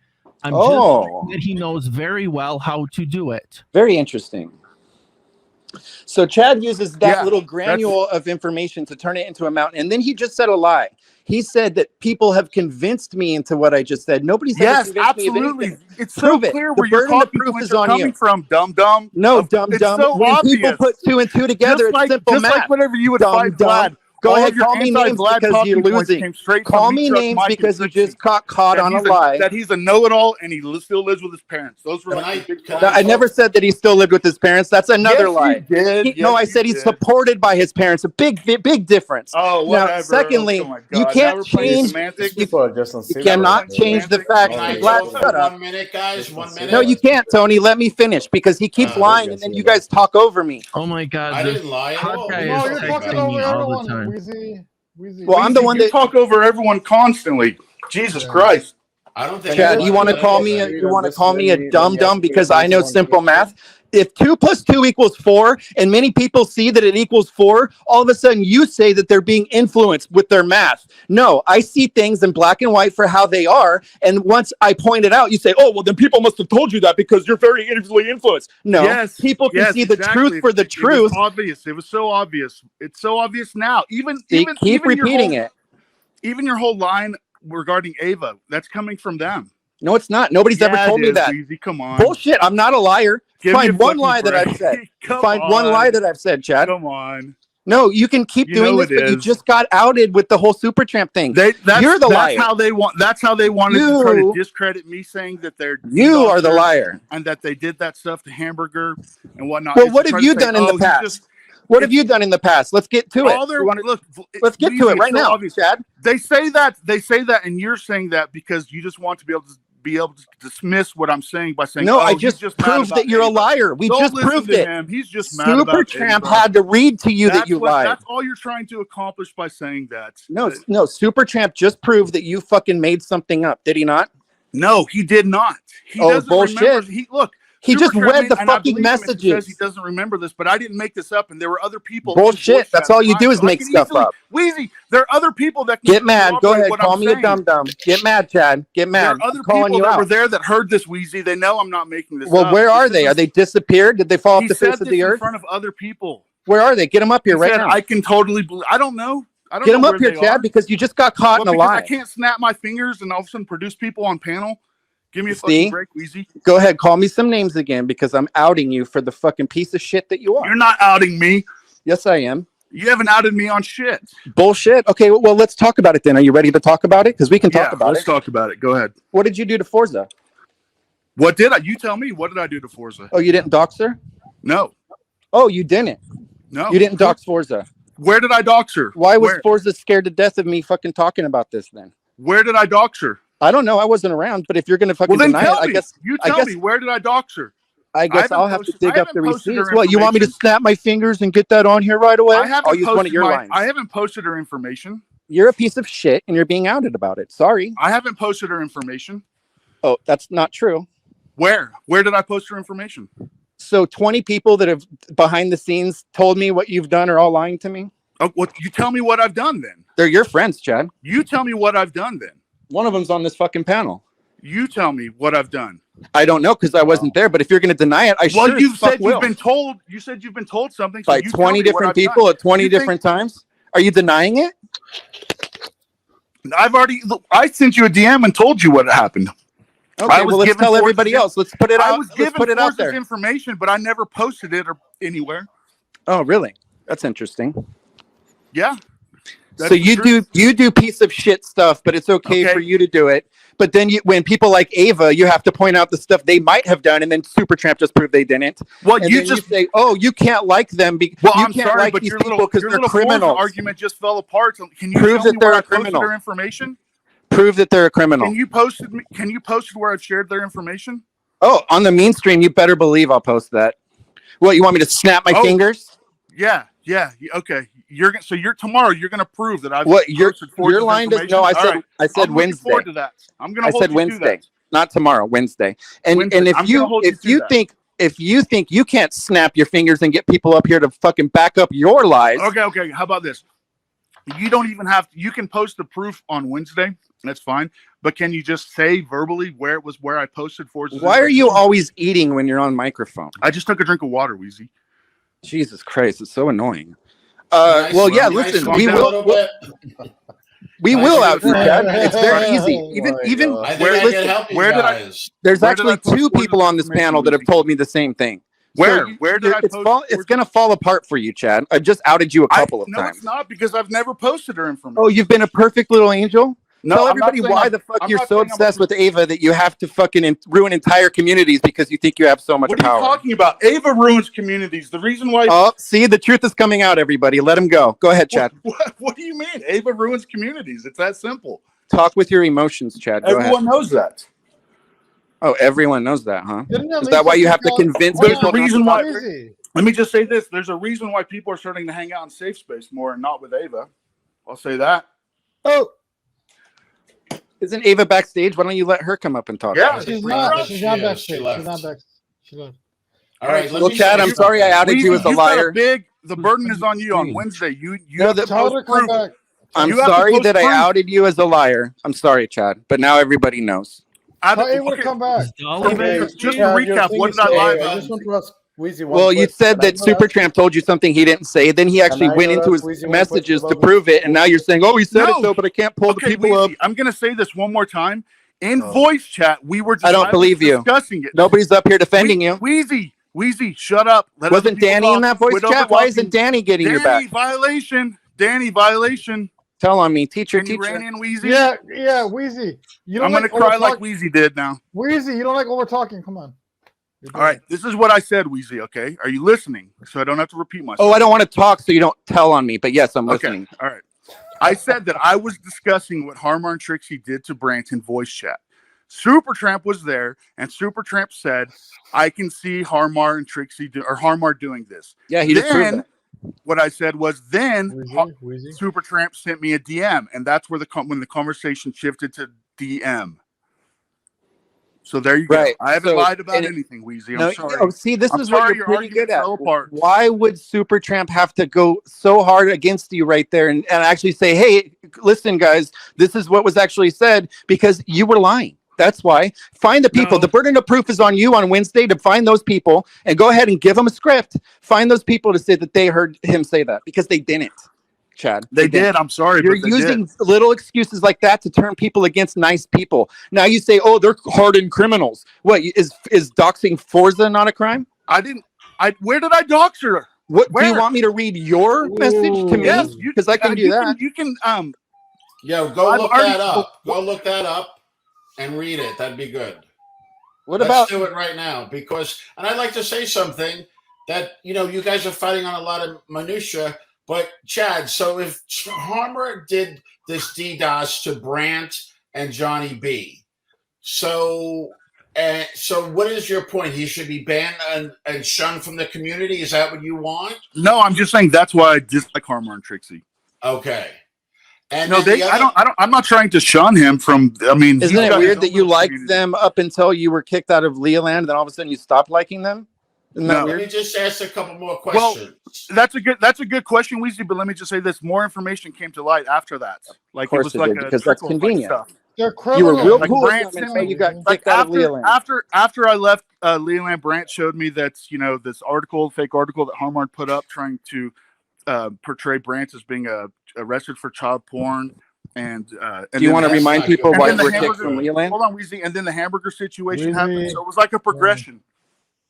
I'm just saying that he knows very well how to do it. Very interesting. So Chad uses that little granule of information to turn it into a mountain. And then he just said a lie. He said that people have convinced me into what I just said. Nobody's ever convinced me of anything. It's so clear where you're coming from, dumb. No, dumb. So when obvious. People put two and two together, it's simple math. Just like whenever you would fight Vlad. Go ahead, call me names because you're losing. Call me names because you just got caught on a lie. That he's a know-it-all and he still lives with his parents. Those were I never said that he still lived with his parents. That's another lie. No, I said he's supported by his parents. A big difference. Oh, whatever. Now, secondly, you can't change. You cannot change the fact. Vlad, shut up. 1 minute, guys. 1 minute. No, you can't, Tony. Let me finish because he keeps lying and then you guys talk over me. Oh my God! I didn't lie at all. No, you're talking over everyone. Weezy. Well, I'm the one that talk over everyone constantly. Jesus Christ! I don't think. Chad, you want to call me? You want to call me a dumb because I know simple math? If 2 + 2 = 4, and many people see that it equals 4, all of a sudden you say that they're being influenced with their math. No, I see things in black and white for how they are, and once I point it out, you say, "Oh, well, then people must have told you that because you're very easily influenced." No, people can see the truth for the truth. It was obvious. It was so obvious. It's so obvious now. Even repeating it. Even your whole line regarding Ava, that's coming from them. No, it's not. Nobody's ever told me that. Easy. Come on. Bullshit. I'm not a liar. Find one lie that I've said. Find one lie that I've said, Chad. Come on. No, you can keep doing this, but you just got outed with the whole Supertramp thing. You're the liar. That's how they wanted to try to discredit me, saying that they're you are the liar and that they did that stuff to Hamburger and whatnot. Well, what have you done in the past? What have you done in the past? Let's get to it. Let's get to it right now, Chad. They say that, and you're saying that because you just want to be able to dismiss what I'm saying by saying, no, I just proved that you're a liar. We just proved it. He's just mad about Supertramp had to read to you that you lied. That's all you're trying to accomplish by saying that. No, Supertramp just proved that you fucking made something up. Did he not? No, he did not. He doesn't bullshit. Remember. He just read the fucking messages. He says he doesn't remember this, but I didn't make this up, and there were other people. Bullshit. That's all you do is make stuff up. Weezy, there are other people that can get mad. Go ahead, call me a dum-dum. Get mad, Chad. Get mad. There are other people that were there that heard this, Weezy. They know I'm not making this up. Well, where are they? Are they disappeared? Did they fall off the face of the earth? In front of other people. Where are they? Get them up here right now. I can totally believe. I don't know. Get them up here, Chad, because you just got caught in a lie. I can't snap my fingers and all of a sudden produce people on panel. Give me a fucking break, Weezy. Go ahead, call me some names again because I'm outing you for the fucking piece of shit that you are. You're not outing me. Yes, I am. You haven't outed me on shit. Bullshit. Okay, well, let's talk about it then. Are you ready to talk about it? Because we can talk about let's talk about it. Go ahead. What did you do to Forza? What did I? You tell me. What did I do to Forza? Oh, you didn't dox her? No. Oh, you didn't? No. You didn't dox Forza? Where did I dox her? Why was Forza scared to death of me fucking talking about this then? Where did I dox her? I don't know. I wasn't around. But if you're going to fucking deny it, I guess... You tell me. Where did I dox her? I guess I'll have to dig up the receipts. What, you want me to snap my fingers and get that on here right away? I'll use one of your lines. I haven't posted her information. You're a piece of shit and you're being outed about it. Sorry. I haven't posted her information. Oh, that's not true. Where? Where did I post her information? So 20 people that have behind the scenes told me what you've done are all lying to me? Oh, well, you tell me what I've done then. They're your friends, Chad. You tell me what I've done then. One of them's on this fucking panel. You tell me what I've done. I don't know because I wasn't there. But if you're going to deny it, you've said you've been told. You said you've been told something by 20 different people at 20 different times. Are you denying it? I sent you a DM and told you what happened. Okay, well, let's tell everybody else. Let's put it out. I was given out there information, but I never posted it or anywhere. Oh, really? That's interesting. Yeah. So you do piece of shit stuff, but it's okay for you to do it. But then when people like Ava, you have to point out the stuff they might have done, and then Supertramp just proved they didn't. Well, and you just say, "Oh, you can't like them because I'm sorry, but your little criminals." Argument just fell apart. Can you prove that they're a criminal? Their information. Prove that they're a criminal. Can you post where I've shared their information? Oh, on the mean stream, you better believe I'll post that. What, you want me to snap my fingers? Yeah. Okay. Tomorrow you're gonna prove that I've your line does no. I said Wednesday. Forward to that. I'm gonna. I said Wednesday, not tomorrow. Wednesday. And if you think you can't snap your fingers and get people up here to fucking back up your lies. Okay. How about this? You don't even have to. You can post the proof on Wednesday. That's fine. But can you just say verbally where I posted for? Why are you always eating when you're on microphone? I just took a drink of water, Weezy. Jesus Christ, it's so annoying. Listen, we will. We will out here, Chad. It's very easy. Even where did I? There's actually two people on this panel that have told me the same thing. Where did I post? It's going to fall apart for you, Chad. I just outed you a couple of times. No, it's not because I've never posted her information. Oh, you've been a perfect little angel? No, tell everybody why the fuck you're so obsessed with Ava that you have to fucking ruin entire communities because you think you have so much power. What are you talking about? Ava ruins communities. The reason why... Oh, see, the truth is coming out, everybody. Let him go. Go ahead, Chad. What do you mean? Ava ruins communities. It's that simple. Talk with your emotions, Chad. Go Everyone knows that. Oh, everyone knows that, huh? Is that why you have to convince people? There's a reason why... Let me just say this. There's a reason why people are starting to hang out in safe space more and not with Ava. I'll say that. Oh. Isn't Ava backstage? Why don't you let her come up and talk? Yeah, she's not. She's not backstage. She's not backstage. She left. All right. Well, Chad, I'm sorry I outed you as a liar. The burden is on you on Wednesday. You have to tell her to come back. I'm sorry that I outed you as a liar. I'm sorry, Chad, but now everybody knows. Tell Ava to come back. Just to recap, what did I lie about? I just want to ask Weezy well, you said that Supertramp told you something he didn't say. Then he actually went into his messages to prove it, and now you're saying, "Oh, he said it so," but I can't pull the people up. I'm going to say this one more time. In voice chat, we were. I don't believe you. Discussing it. Nobody's up here defending you. Weezy, shut up. Wasn't Danny in that voice chat? Why isn't Danny getting your back? Danny violation. Tell on me, teacher. Ran in Weezy. Yeah, Weezy. I'm going to cry like Weezy did now. Weezy, you don't like over talking. Come on. All right, this is what I said, Weezy, okay? Are you listening? So I don't have to repeat myself. Oh, I don't want to talk so you don't tell on me, but yes, I'm listening. All right. I said that I was discussing what Harmar and Trixie did to Brant in voice chat. Supertramp was there, and Supertramp said, I can see Harmar and Trixie Harmar doing this. Yeah, he did prove that. What I said was Supertramp sent me a DM, and that's where when the conversation shifted to DM. So there you go. I haven't lied about anything, Weezy. I'm sorry. Oh, see, this is what you're pretty good at. Why would Supertramp have to go so hard against you right there and actually say, hey, listen, guys, this is what was actually said because you were lying. That's why. Find the people. The burden of proof is on you on Wednesday to find those people and go ahead and give them a script. Find those people to say that they heard him say that because they didn't. Chad, they did. I'm sorry, you're using little excuses like that to turn people against nice people. Now you say, "Oh, they're hardened criminals." What is doxing Forza not a crime? Where did I dox her? What do you want me to read your message to me? Yes, Because I can do that. You can. Yo, go look that up. Go look that up and read it. That'd be good. Let's do it right now because, and I'd like to say something that you guys are fighting on a lot of minutia, but Chad. So if Harmer did this DDoS to Brant and Johnny B, so what is your point? He should be banned and shunned from the community. Is that what you want? No, I'm just saying that's why I dislike Harmer and Trixie. Okay. And no, I'm not trying to shun him from. I mean, isn't it weird that you liked them up until you were kicked out of Leland, then all of a sudden you stopped liking them? Isn't that weird? Let me just ask a couple more questions. Well, that's a good question, Weezy. But let me just say this: more information came to light after that. Like of course it was like because that's convenient. They're you were real like cool until you got kicked out of Leland. After I left Leland, Brant showed me that this fake article that Harmar put up trying to portray Brant as being arrested for child porn. And do you want to remind people why you were kicked from Leland? Hold on, Weezy. And then the hamburger situation happened. So it was like a progression.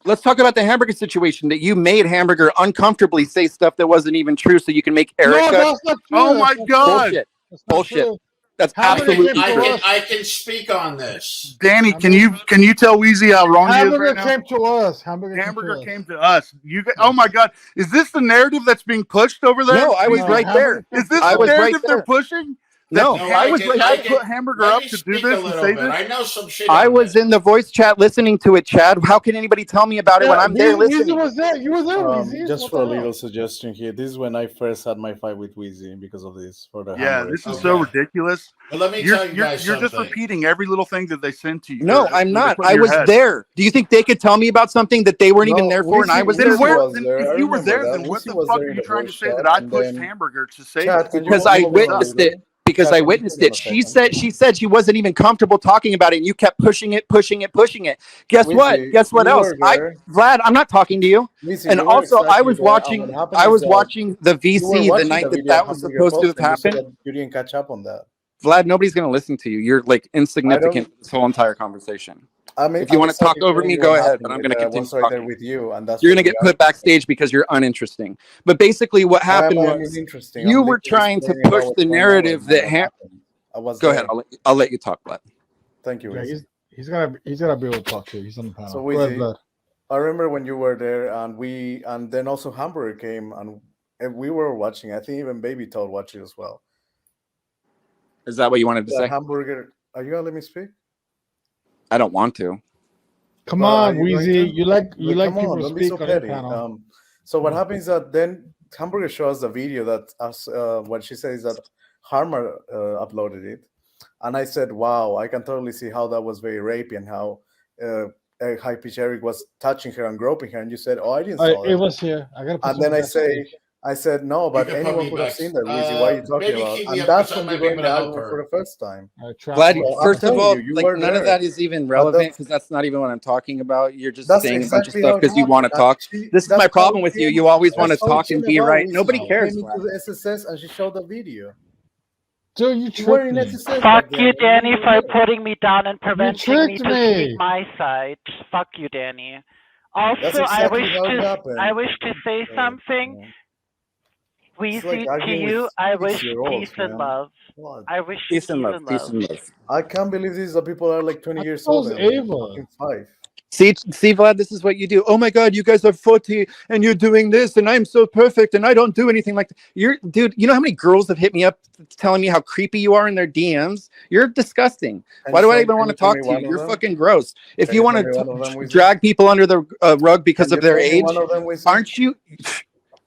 Let's talk about the hamburger situation that you made Hamburger uncomfortably say stuff that wasn't even true so you can make Erica. No, that's not true. Oh my God. Bullshit. That's absolutely true. I can speak on this. Danny, can you tell Weezy how wrong he is right now? Came to us. Hamburger came to us. Oh my God. Is this the narrative that's being pushed over there? No, I was right there. Is this the narrative they're pushing? No, I was like, put Hamburger up to do this and say this. I know some shit. I was in the voice chat listening to it, Chad. How can anybody tell me about it when I'm there listening? You was there, Weezy. Just for a little suggestion here, this is when I first had my fight with Weezy because of this. This is so ridiculous. Well, let me tell you guys You're just repeating every little thing that they send to you. No, I'm not. I was there. Do you think they could tell me about something that they weren't even there for, and I was there? If you were there, then what the fuck are you trying to say that I pushed Hamburger to say? Because I witnessed it. She said she wasn't even comfortable talking about it, and you kept pushing it. Guess what? Guess what else? Vlad, I'm not talking to you. And also, I was watching the VC the night that was supposed to have happened. You didn't catch up on that. Vlad, nobody's going to listen to you. You're like insignificant in this whole entire conversation. If you want to talk over me, go ahead. But I'm going to continue talking with you, and that's you're going to get put backstage because you're uninteresting. But basically, what happened was you were trying to push the narrative that. Go ahead. I'll let you talk, Vlad. Thank you. Yeah, he's gonna be able to talk to you. He's on the panel. So I remember when you were there, and then also Hamburger came, and we were watching. I think even Baby Toad watched it as well. Is that what you wanted to say? Hamburger. Are you gonna let me speak? I don't want to. Come on, Weezy. You like people to speak on the panel. So what happens is that then Hamburger shows the video that what she says that Harmer uploaded it, and I said, "Wow, I can totally see how that was very rapey and how High Pitch Eric was touching her and groping her." And you said, "Oh, I didn't saw it was here." And then I said, "No, but anyone could have seen that, Weezy. Why are you talking about?" And that's when you're going to argue for the first time. Vlad, first of all, none of that is even relevant because that's not even what I'm talking about. You're just saying a bunch of stuff because you want to talk. This is my problem with you. You always want to talk and be right. Nobody cares. She came into the SSS and she showed the video. Dude, you tricked me. Fuck you, Danny, for putting me down and preventing me to speak my side. Fuck you, Danny. Also, I wish to say something. Weezy, to you, I wish peace and love. I wish peace and love. I can't believe these people are like 20 years old. See, Vlad, this is what you do. Oh my God, you guys are 40 and you're doing this, and I'm so perfect, and I don't do anything like that. Dude, you know how many girls have hit me up telling me how creepy you are in their DMs? You're disgusting. Why do I even want to talk to you? You're fucking gross. If you want to drag people under the rug because of their age, aren't you?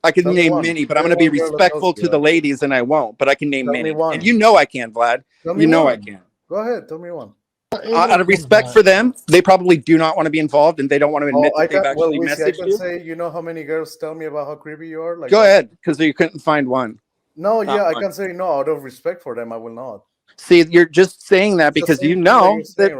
I can name many, but I'm going to be respectful to the ladies, and I won't. But I can name many, and you know I can, Vlad. You know I can. Go ahead, tell me one. Out of respect for them, they probably do not want to be involved, and they don't want to admit that they've actually messaged you. I can say, you know how many girls tell me about how creepy you are? Like, go ahead, because you couldn't find one. No, I can say no. Out of respect for them, I will not. See, you're just saying that because you know that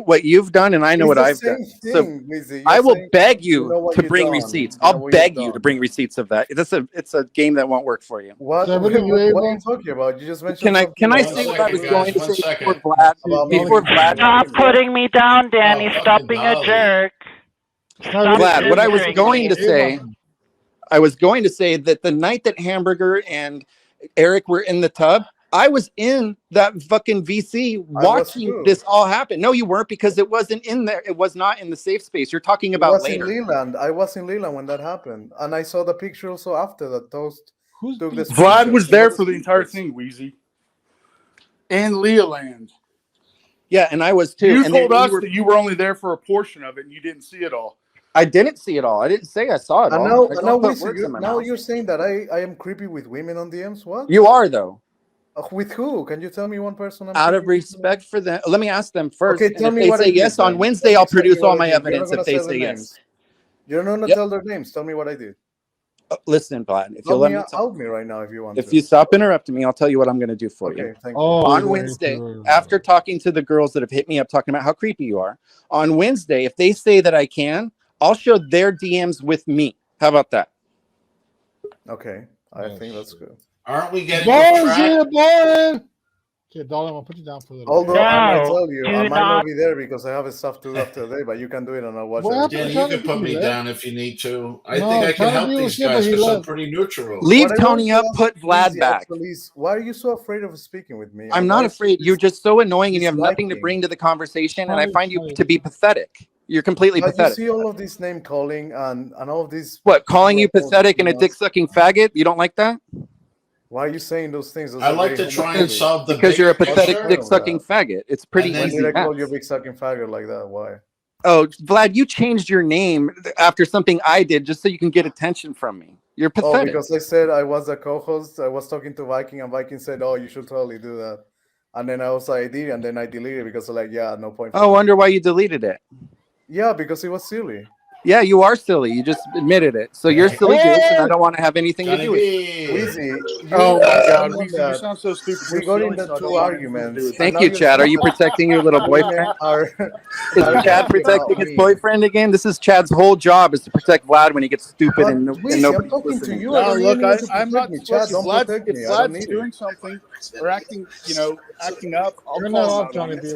what you've done, and I know what I've done. So I will beg you to bring receipts. I'll beg you to bring receipts of that. It's a game that won't work for you. What are you talking about? You just mentioned. Can I say what I was going to say before Vlad? Stop putting me down, Danny. Stop being a jerk. Vlad, what I was going to say. I was going to say that the night that Hamburger and Eric were in the tub, I was in that fucking VC watching this all happen. No, you weren't, because it wasn't in there. It was not in the safe space. You're talking about later. I was in Leland when that happened, and I saw the picture also after that. Toast took this. Vlad was there for the entire thing, Weezy. And Leoland. Yeah, and I was too. You and told us that you were only there for a portion of it, and you didn't see it all. I didn't see it all. I didn't say I saw it all. Now you're saying that I am creepy with women on DMs. What? You are, though. With who? Can you tell me one person? Out of respect for them, let me ask them first. Okay, tell me if they say yes on Wednesday, I'll produce all my evidence. If they say yes, you're not gonna tell their names. Tell me what I did. Listen, Vlad. If you'll let me out me right now, if you want. If you stop interrupting me, I'll tell you what I'm going to do for you. Thank you. On Wednesday, after talking to the girls that have hit me up, talking about how creepy you are, on Wednesday, if they say that I can, I'll show their DMs with me. How about that? Okay, I think that's good. Aren't we getting track? Okay, darling, I'll put you down for the. Although I might tell you, I might not be there because I have stuff to do after the day, but you can do it and I'll watch it. Yeah, you can put me down if you need to. I think I can help these guys because I'm pretty neutral. Leave Tony up, put Vlad back. Why are you so afraid of speaking with me? I'm not afraid. You're just so annoying and you have nothing to bring to the conversation, and I find you to be pathetic. You're completely pathetic. You see all of this name calling and all of these. What, calling you pathetic and a dick-sucking faggot? You don't like that? Why are you saying those things? I like to try and solve the because you're a pathetic dick-sucking faggot. It's pretty easy. When did I call you a big sucking faggot like that? Why? Oh, Vlad, you changed your name after something I did just so you can get attention from me. You're pathetic. Oh, because I said I was a co-host. I was talking to Viking, and Viking said, "Oh, you should totally do that." And then I did, and then I deleted it because no point. I wonder why you deleted it. Yeah, because it was silly. Yeah, you are silly. You just admitted it. So you're silly, and I don't want to have anything to do with it. Weezy. Oh my God, Weezy, you sound so stupid. We got into two arguments. Thank you, Chad. Are you protecting your little boyfriend? Is Chad protecting his boyfriend again? This is Chad's whole job, is to protect Vlad when he gets stupid and nobody's listening. No, look, I'm not. Chad, if Vlad's doing something or acting up, I'll call him Johnny B.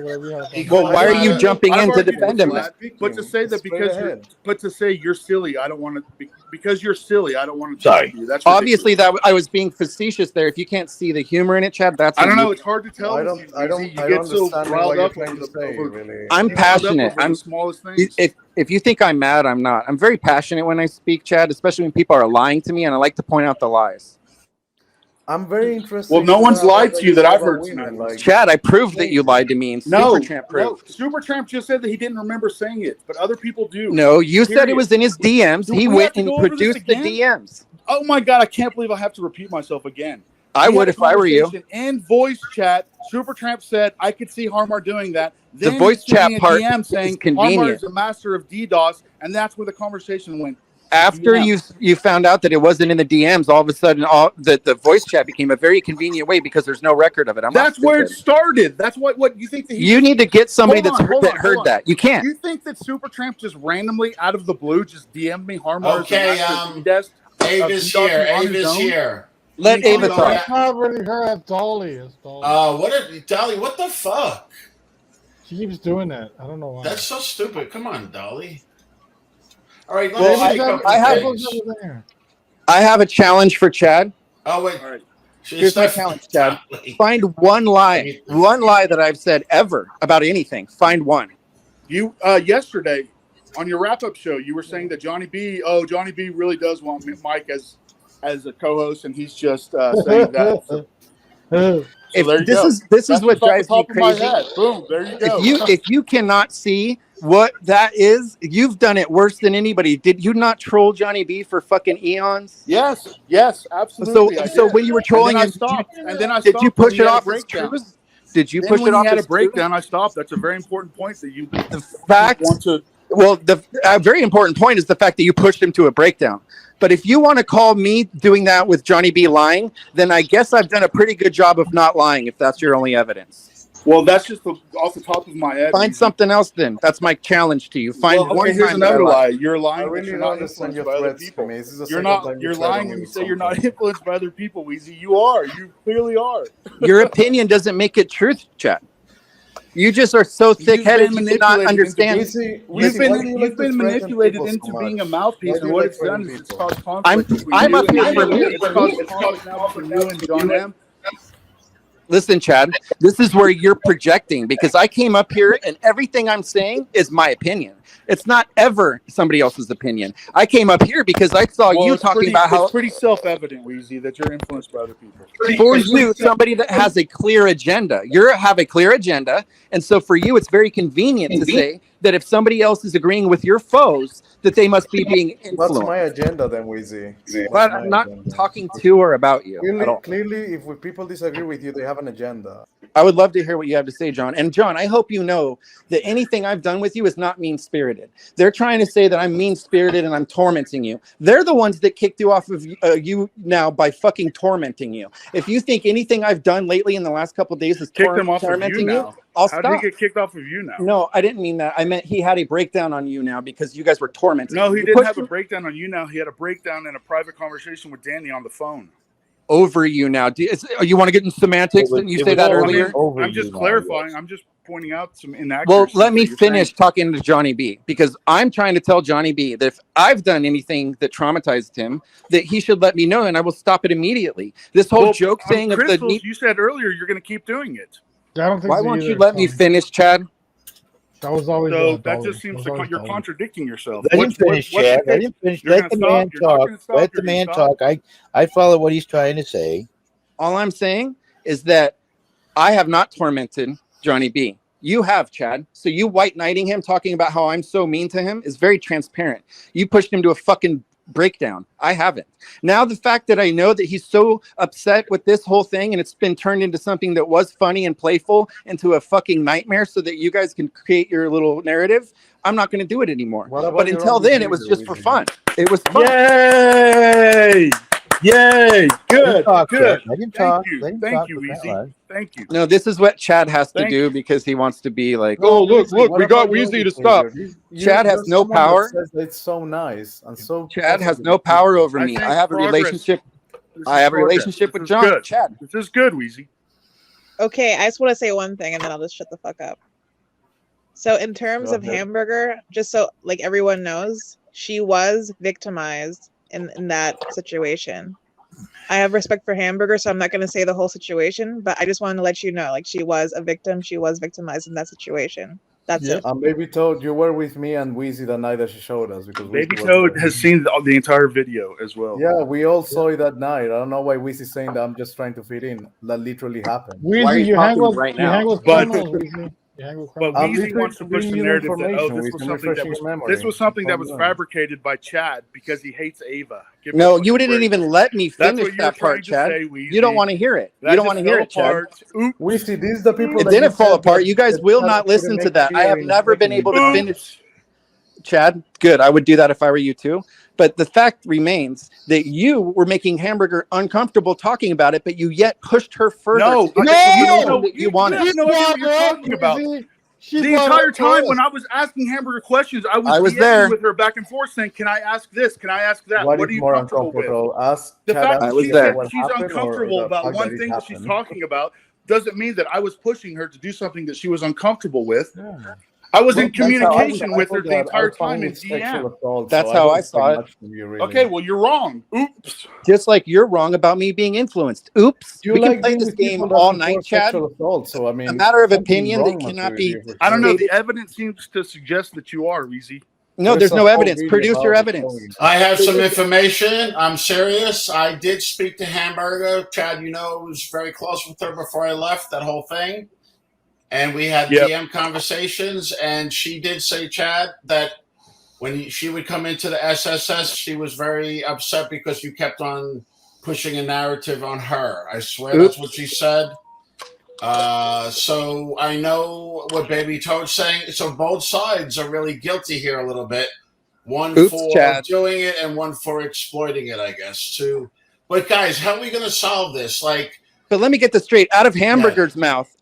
Well, why are you jumping in to defend him? But to say that but to say you're silly, I don't want to. Because you're silly, I don't want to. Sorry. You. That's obviously that I was being facetious there. If you can't see the humor in it, Chad, that's. I don't know. It's hard to tell. I don't get so riled up over the. I'm passionate. I'm smallest things. If you think I'm mad, I'm not. I'm very passionate when I speak, Chad, especially when people are lying to me, and I like to point out the lies. I'm very interested. Well, no one's lied to you that I've heard. Chad, I proved that you lied to me. And Supertramp proved. Supertramp just said that he didn't remember saying it, but other people do. No, you said it was in his DMs. He went and produced the DMs. Oh my God, I can't believe I have to repeat myself again. I would if I were you. In voice chat, Supertramp said I could see Harmar doing that. Then the voice chat part DM saying is convenient. Harmar is a master of DDoS, and that's where the conversation went. After you found out that it wasn't in the DMs, all of a sudden, the voice chat became a very convenient way because there's no record of it. That's where it started. That's what you think that you need to get somebody that heard that. You can't. You think that Supertramp just randomly out of the blue just DM'd me Harmar? Okay, Ava's here. Ava's here. Let Ava talk. It's not really her. That's Dolly. It's Dolly. Dolly? What the fuck? She keeps doing that. I don't know why. That's so stupid. Come on, Dolly. All right, I have a challenge for Chad. Oh wait, here's my challenge, Chad. Find one lie that I've said ever about anything. Find one. You yesterday on your wrap-up show, you were saying that Johnny B really does want Mike as a co-host, and he's just saying that. This is what drives me crazy. Boom, there you go. If you cannot see what that is, you've done it worse than anybody. Did you not troll Johnny B for fucking eons? Yes, absolutely. So when you were trolling him, did you push it off as truth? Did you push it off as a breakdown? I stopped. That's a very important point that you. The fact. Well, the very important point is the fact that you pushed him to a breakdown. But if you want to call me doing that with Johnny B lying, then I guess I've done a pretty good job of not lying, if that's your only evidence. Well, that's just off the top of my head. Find something else then. That's my challenge to you. Find one. Here's another lie. You're lying. I really don't understand your threats to me. You're lying when you say you're not influenced by other people, Weezy. You are. You clearly are. Your opinion doesn't make it truth, Chad. You just are so thick-headed you cannot understand. You've been manipulated into being a mouthpiece, and what it's done is it's caused conflict between you and it's caused conflict now between you and John M. Listen, Chad, this is where you're projecting, because I came up here and everything I'm saying is my opinion. It's not ever somebody else's opinion. I came up here because I saw you talking about how it's pretty self-evident, Weezy, that you're influenced by other people. For you, somebody that has a clear agenda, you have a clear agenda, and so for you, it's very convenient to say that if somebody else is agreeing with your foes, that they must be being influenced. What's my agenda then, Weezy? But I'm not talking to or about you at all. Clearly, if people disagree with you, they have an agenda. I would love to hear what you have to say, John. And John, I hope you know that anything I've done with you is not mean-spirited. They're trying to say that I'm mean-spirited and I'm tormenting you. They're the ones that kicked you off of you now by fucking tormenting you. If you think anything I've done lately in the last couple of days is tormenting you, I'll stop. How did he get kicked off of you now? No, I didn't mean that. I meant he had a breakdown on you now because you guys were tormenting. No, he didn't have a breakdown on you now. He had a breakdown in a private conversation with Danny on the phone. Over you now. You want to get in semantics? Didn't you say that earlier? I'm just clarifying. Yes. I'm just pointing out some inaccuracies. Well, let me finish talking to Johnny B, because I'm trying to tell Johnny B that if I've done anything that traumatized him, that he should let me know and I will stop it immediately. This whole joke thing of the you said earlier you're going to keep doing it. I don't think Why won't you let me finish, Chad? That was always so. That just seems to you're contradicting yourself. Let him finish, Chad. Let him finish. Let the man talk. Let the man talk. I follow what he's trying to say. All I'm saying is that I have not tormented Johnny B. You have, Chad. So you white knighting him, talking about how I'm so mean to him, is very transparent. You pushed him to a fucking breakdown. I haven't. Now the fact that I know that he's so upset with this whole thing and it's been turned into something that was funny and playful into a fucking nightmare so that you guys can create your little narrative, I'm not going to do it anymore. But until then, it was just for fun. It was fun. Yay! Yay! Good. Good. Let him talk. Thank you, Weezy. Thank you. No, this is what Chad has to do because he wants to be like, oh, look, we got Weezy to stop. Chad has no power. It's so nice and so. Chad has no power over me. I have a relationship. I have a relationship with John. Chad. This is good, Weezy. Okay, I just want to say one thing and then I'll just shut the fuck up. So in terms of Hamburger, just so like everyone knows, she was victimized in that situation. I have respect for Hamburger, so I'm not going to say the whole situation, but I just wanted to let you know, like, she was a victim. She was victimized in that situation. That's it. Baby Toad, you were with me and Weezy the night that she showed us. Because Baby Toad has seen the entire video as well. Yeah, we all saw it that night. I don't know why Weezy's saying that I'm just trying to fit in. That literally happened. Weezy, you hang with criminals, Weezy. But Weezy wants to push the narrative that this was something that was fabricated by Chad because he hates Ava. No, you didn't even let me finish that part, Chad. You don't want to hear it. You don't want to hear it, Chad. Weezy, these are the people. It didn't fall apart. You guys will not listen to that. I have never been able to finish. Chad, good. I would do that if I were you too. But the fact remains that you were making Hamburger uncomfortable talking about it, but you yet pushed her further. You wanted. You know what you're talking about. The entire time when I was asking Hamburger questions, I was there with her back and forth saying, "Can I ask this? Can I ask that? What are you comfortable with?" The fact that she's uncomfortable about one thing that she's talking about doesn't mean that I was pushing her to do something that she was uncomfortable with. Yeah. I was in communication with her the entire time in DM. That's how I saw it. Okay, well, you're wrong. Oops. Just like you're wrong about me being influenced. Oops. We can play this game all night, Chad. So, I mean, a matter of opinion that cannot be. I don't know. The evidence seems to suggest that you are, Weezy. No, there's no evidence. Produce your evidence. I have some information. I'm serious. I did speak to Hamburger. Chad, I was very close with her before I left, that whole thing. And we had DM conversations, and she did say, Chad, that when she would come into the SSS, she was very upset because you kept on pushing a narrative on her. I swear that's what she said. So I know what Baby Toad's saying. So both sides are really guilty here a little bit. One for doing it and one for exploiting it, I guess, too. But guys, how are we going to solve this? But let me get this straight. Out of Hamburger's mouth,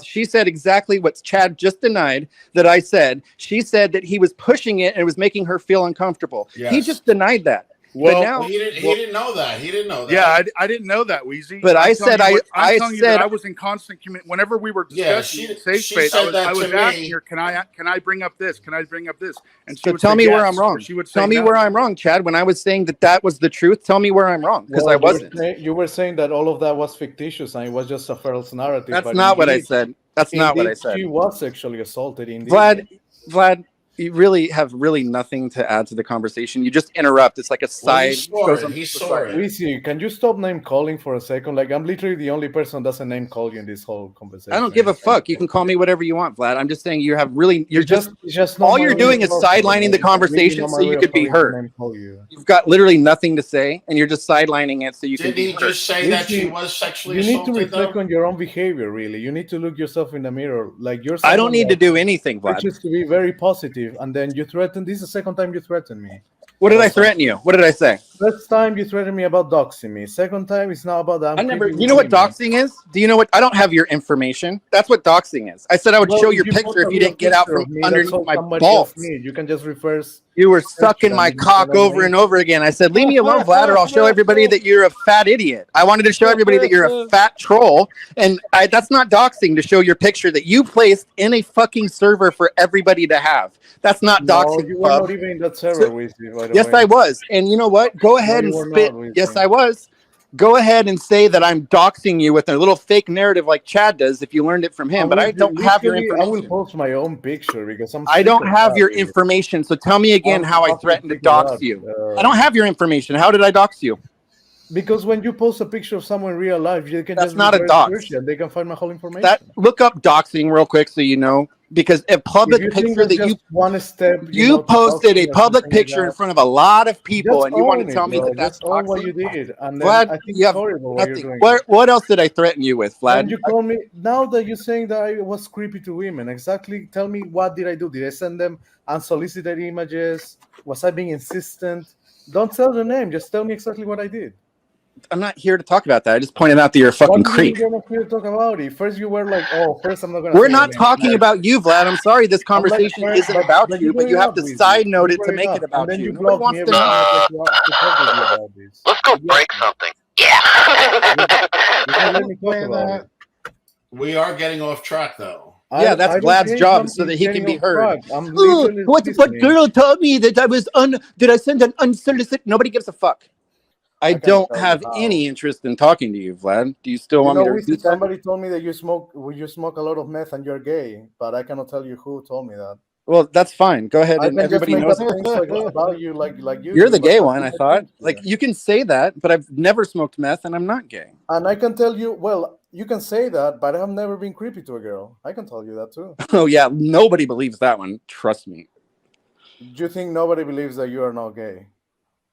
she said exactly what Chad just denied that I said. She said that he was pushing it and it was making her feel uncomfortable. Yes. He just denied that. Well, now he didn't know that. He didn't know that. Yeah, I didn't know that, Weezy. But I said I'm telling you that I was in constant communication. Whenever we were discussing safe space, I was asking her, "Can I bring up this? Can I bring up this?" And she would tell say me yes, where I'm wrong. She would say tell me no. where I'm wrong, Chad. When I was saying that was the truth, tell me where I'm wrong because I wasn't. You were saying that all of that was fictitious and it was just a false narrative. That's not what I said. That's not what I said. She was sexually assaulted. Indeed. Vlad, you really have nothing to add to the conversation. You just interrupt. It's like a side. He saw it. Weezy, can you stop name calling for a second? Like, I'm literally the only person that doesn't name call you in this whole conversation. I don't give a fuck. You can call me whatever you want, Vlad. I'm just saying you're just all you're doing is sidelining the conversation so you could be heard. You've got literally nothing to say, and you're just sidelining it so you can be heard. Did he just say that she was sexually assaulted? You need to reflect on your own behavior, really. You need to look yourself in the mirror. Like, I don't need to do anything, Vlad. Just to be very positive, and then you threaten. This is the second time you threaten me. What did I threaten you? What did I say? First time you threatened me about doxing me. Second time it's not about that. You know what doxing is? Do you know what? I don't have your information. That's what doxing is. I said I would show your picture if you didn't get out from underneath my balls. You can just reverse. You were sucking my cock over and over again. I said, leave me alone, Vlad, or I'll show everybody that you're a fat idiot. I wanted to show everybody that you're a fat troll. And that's not doxing to show your picture that you placed in a fucking server for everybody to have. That's not doxing. You were not even in that server with you, by the yes, way. I was. And you know what? Go ahead and spit. Yes, I was. Go ahead and say that I'm doxing you with a little fake narrative like Chad does if you learned it from him. But I don't have your information. I will post my own picture because I don't have your information. So tell me again how I threatened to dox you. I don't have your information. How did I dox you? Because when you post a picture of someone in real life, you can just not a dox. They can find my whole information. Look up doxing real quick so you know. Because a public picture that you posted a public picture in front of a lot of people, and you want to tell me that that's all what you did. And Vlad, I think it's horrible what you're doing. What else did I threaten you with, Vlad? And you call me now that you're saying that I was creepy to women. Exactly, tell me what did I do? Did I send them unsolicited images? Was I being insistent? Don't tell the name. Just tell me exactly what I did. I'm not here to talk about that. I just pointed out that you're a fucking creep. You're not here to talk about it. First, you were like, "Oh, first I'm not gonna." We're not talking about you, Vlad. I'm sorry. This conversation isn't about you, but you have to side note it to make it about you. Nobody wants to know. Let's go break something. Yeah. We are getting off track, though. Yeah, that's Vlad's job, so that he can be heard. What girl told me that I was did I send an unsolicited? Nobody gives a fuck. I don't have any interest in talking to you, Vlad. Do you still want me to repeat that? Somebody told me that you smoke a lot of meth and you're gay, but I cannot tell you who told me that. Well, that's fine. Go ahead, and everybody knows about you, like you. You're the gay one, I thought. Like, you can say that, but I've never smoked meth, and I'm not gay. And I can tell you, well, you can say that, but I have never been creepy to a girl. I can tell you that too. Oh yeah, nobody believes that one. Trust me. Do you think nobody believes that you are not gay?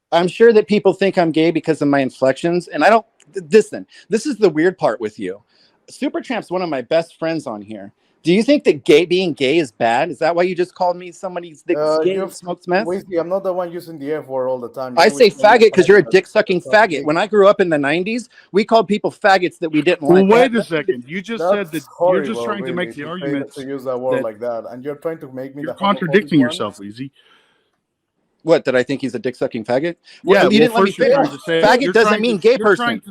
I'm sure that people think I'm gay because of my inflections, and I don't. Listen, this is the weird part with you. Supertramp's one of my best friends on here. Do you think that being gay is bad? Is that why you just called me somebody that's gay and smokes meth? I'm not the one using the F word all the time. I say faggot because you're a dick-sucking faggot. When I grew up in the 90s, we called people faggots that we didn't like. Well, wait a second. You just said that you're just trying to make the argument to use that word like that, and you're trying to make me. You're contradicting yourself, Weezy. What, did I think he's a dick-sucking faggot? Yeah, you didn't let me finish. Faggot doesn't mean gay person.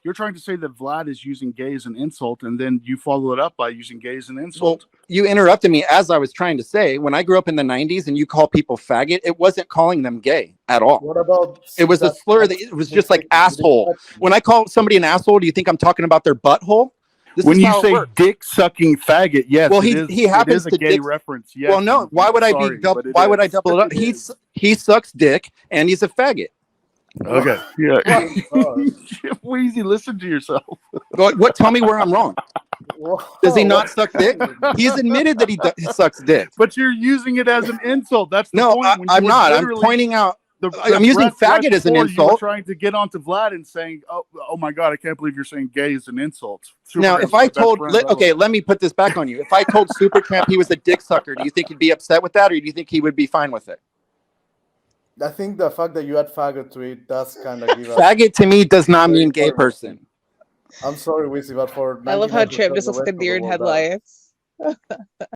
You're trying to say that Vlad is using gay as an insult, and then you follow it up by using gay as an insult. Well, you interrupted me as I was trying to say. When I grew up in the 90s and you call people faggot, it wasn't calling them gay at all. What about? It was a slur. It was just like asshole. When I call somebody an asshole, do you think I'm talking about their butthole? When you say dick sucking faggot, yes, well, he happens to to gay reference. Yes, well, no. Why would I double it up? He sucks dick and he's a faggot. Okay. Yeah. Weezy, listen to yourself. What? Tell me where I'm wrong. Does he not suck dick? He's admitted that he sucks dick. But you're using it as an insult. That's the point. I'm not. I'm pointing out. I'm using faggot as an insult. You were trying to get onto Vlad and saying, "Oh my God, I can't believe you're saying gay is an insult." Now, if I told, let me put this back on you. If I told Supertramp he was a dick sucker, do you think he'd be upset with that, or do you think he would be fine with it? I think the fact that you add faggot to it does kind of give faggot to me does not mean gay person. I'm sorry, Weezy, but for I love how Trip just looks like a deer in headlights.